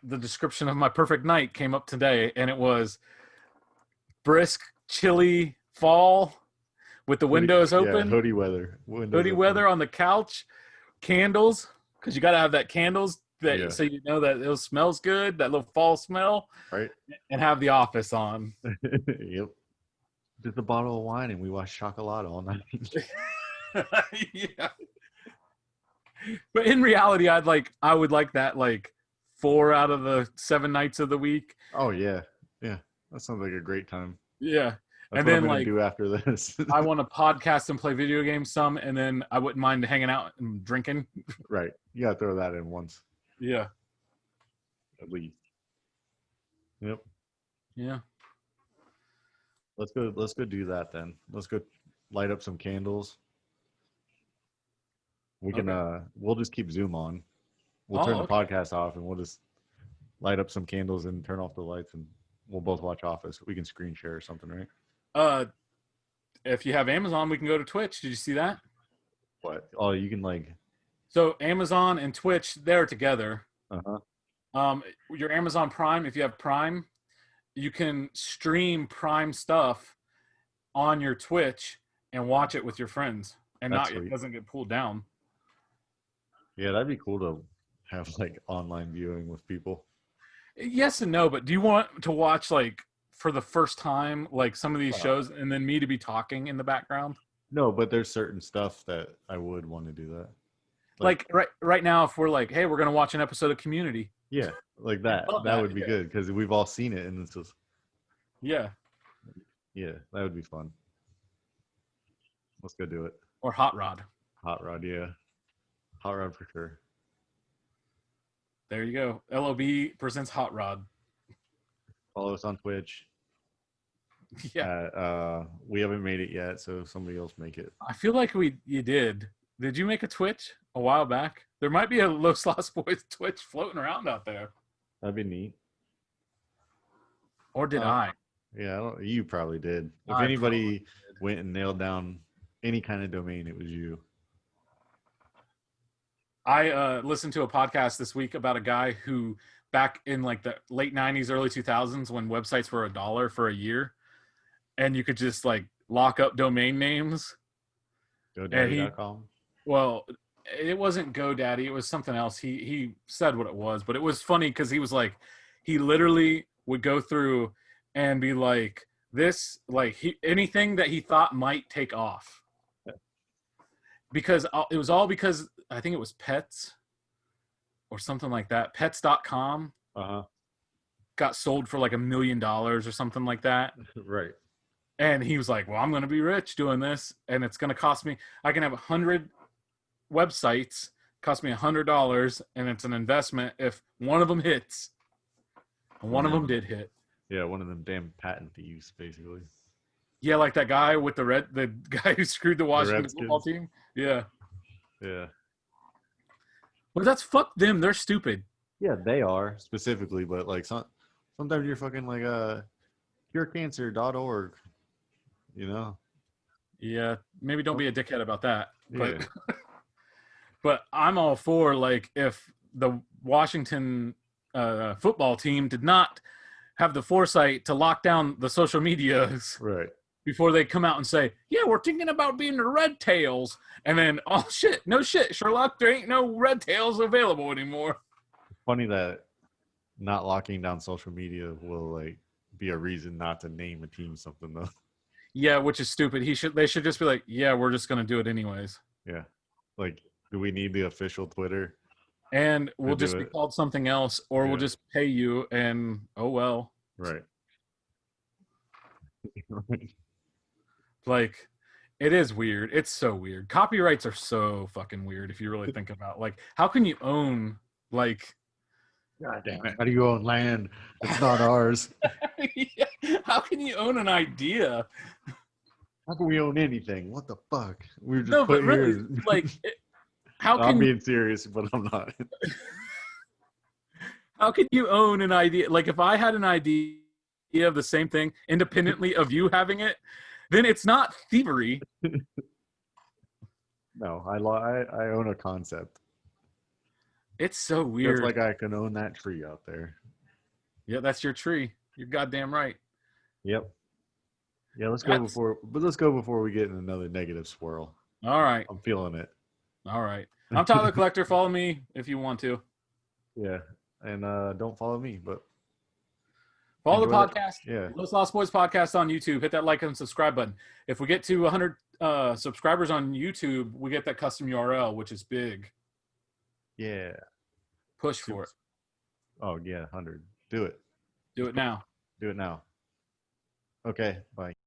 Speaker 2: The description of my perfect night came up today, and it was brisk, chilly fall with the windows open,
Speaker 1: Hoodie weather.
Speaker 2: hoodie weather on the couch, candles, because you got to have that candles that
Speaker 1: Yeah.
Speaker 2: so you know that it smells good, that little fall smell,
Speaker 1: Right.
Speaker 2: and have the office on.
Speaker 1: Yep. Just a bottle of wine and we watch chocolate all night.
Speaker 2: Yeah. But in reality, I would like that like 4 out of the 7 nights of the week.
Speaker 1: Oh yeah. Yeah. That sounds like a great time.
Speaker 2: Yeah.
Speaker 1: That's
Speaker 2: And
Speaker 1: what I'm
Speaker 2: then
Speaker 1: gonna
Speaker 2: like
Speaker 1: do after this.
Speaker 2: I want to podcast and play video games some, and then I wouldn't mind hanging out and drinking.
Speaker 1: Right. You gotta throw that in once
Speaker 2: Yeah.
Speaker 1: at least. Yep.
Speaker 2: Yeah.
Speaker 1: Let's go do that then. Let's go light up some candles. We can
Speaker 2: Okay.
Speaker 1: we'll just keep Zoom on. We'll turn the
Speaker 2: Okay.
Speaker 1: podcast off and we'll just light up some candles and turn off the lights and we'll both watch Office. We can screen share or something, right?
Speaker 2: Uh, if you have Amazon, we can go to Twitch. Did you see that?
Speaker 1: What? Oh, you can like
Speaker 2: So Amazon and Twitch, they're together.
Speaker 1: uh-huh.
Speaker 2: Your Amazon Prime, if you have Prime, you can stream Prime stuff on your Twitch and watch it with your friends, and
Speaker 1: That's
Speaker 2: not it
Speaker 1: sweet.
Speaker 2: doesn't get pulled down.
Speaker 1: Yeah, that'd be cool to have like online viewing with people.
Speaker 2: Yes and no, but do you want to watch like for the first time like some of these
Speaker 1: Well,
Speaker 2: shows and then me to be talking in the background?
Speaker 1: No, but there's certain stuff that I would want to do that.
Speaker 2: Like right now, if we're like, hey, we're gonna watch an episode of Community.
Speaker 1: Yeah, like
Speaker 2: I'd
Speaker 1: that.
Speaker 2: love
Speaker 1: That
Speaker 2: that.
Speaker 1: would be
Speaker 2: Yeah.
Speaker 1: good because we've all seen it, and it's just
Speaker 2: Yeah.
Speaker 1: yeah, that would be fun. Let's go do it.
Speaker 2: Or Hot Rod.
Speaker 1: Hot rod, yeah, hot rod for sure.
Speaker 2: There you go. LOB presents Hot Rod.
Speaker 1: Follow us on Twitch.
Speaker 2: Yeah.
Speaker 1: We haven't made it yet, so somebody else make it.
Speaker 2: I feel like you did. Did you make a Twitch a while back? There might be a Los Lost Boys Twitch floating around out there.
Speaker 1: That'd be neat.
Speaker 2: Or did I?
Speaker 1: Yeah, you probably did. If
Speaker 2: I
Speaker 1: anybody went and nailed down any kind of domain, it was you.
Speaker 2: I listened to a podcast this week about a guy who back in like the late 90s, early 2000s, when websites were $1 for a year, and you could just like lock up domain names.
Speaker 1: GoDaddy.com.
Speaker 2: Well, it wasn't GoDaddy. It was something else. He said what it was, but it was funny because he was like, he literally would go through and be like, this, like anything that he thought might take off. Because it was all because I think it was pets or something like that. Pets.com got sold for like $1 million or something like that.
Speaker 1: Right.
Speaker 2: And he was like, well, I'm going to be rich doing this. And it's going to cost me, I can have 100 websites, cost me $100. And it's an investment if one of them hits. And one of them did hit.
Speaker 1: Yeah, one of them damn patent thieves, basically.
Speaker 2: Yeah, like that guy with the guy who screwed the Washington football team. Yeah.
Speaker 1: Yeah.
Speaker 2: Well, that's fuck them. They're stupid.
Speaker 1: Yeah, they are specifically, but like sometimes you're fucking like curecancer.org, you know?
Speaker 2: Yeah, maybe don't be a dickhead about that. But
Speaker 1: Yeah.
Speaker 2: but I'm all for like if the Washington football team did not have the foresight to lock down the social medias
Speaker 1: Right.
Speaker 2: before they come out and say, yeah, we're thinking about being the Red Tails. And then, oh shit, no shit, Sherlock, there ain't no Red Tails available anymore.
Speaker 1: Funny that not locking down social media will like be a reason not to name a team something though.
Speaker 2: Yeah, which is stupid. They should just be like, yeah, we're just gonna do it anyways.
Speaker 1: Yeah. Like, do we need the official Twitter?
Speaker 2: And we'll just be called something else, or we'll just pay you and oh well.
Speaker 1: Right.
Speaker 2: Like, it is weird. It's so weird. Copyrights are so fucking weird if you really think about like how can you own like
Speaker 1: God damn it. How do you own land? It's not ours.
Speaker 2: Yeah. How can you own an idea?
Speaker 1: How can we own anything? What the fuck? We were just
Speaker 2: No, but
Speaker 1: put
Speaker 2: really,
Speaker 1: here.
Speaker 2: like, how
Speaker 1: I'm
Speaker 2: can
Speaker 1: being serious, but I'm not.
Speaker 2: how can you own an idea? Like, if I had an idea of the same thing independently of you having it, then it's not thievery.
Speaker 1: No, I own a concept.
Speaker 2: It's so weird.
Speaker 1: Just like I can own that tree out there.
Speaker 2: Yeah, that's your tree. You're goddamn right.
Speaker 1: Yep. Yeah, let's go before we get in another negative swirl.
Speaker 2: All right.
Speaker 1: I'm feeling it.
Speaker 2: All right. I'm Tyler Collector. Follow me if you want to.
Speaker 1: Yeah. And don't follow me, but
Speaker 2: follow the podcast.
Speaker 1: Yeah.
Speaker 2: Los Lost Boys podcast on YouTube. Hit that like and subscribe button. If we get to 100 subscribers on YouTube, we get that custom URL, which is big.
Speaker 1: Yeah.
Speaker 2: Push for it.
Speaker 1: Oh, yeah, 100. Do it.
Speaker 2: Do it now.
Speaker 1: Do it now. Okay, bye.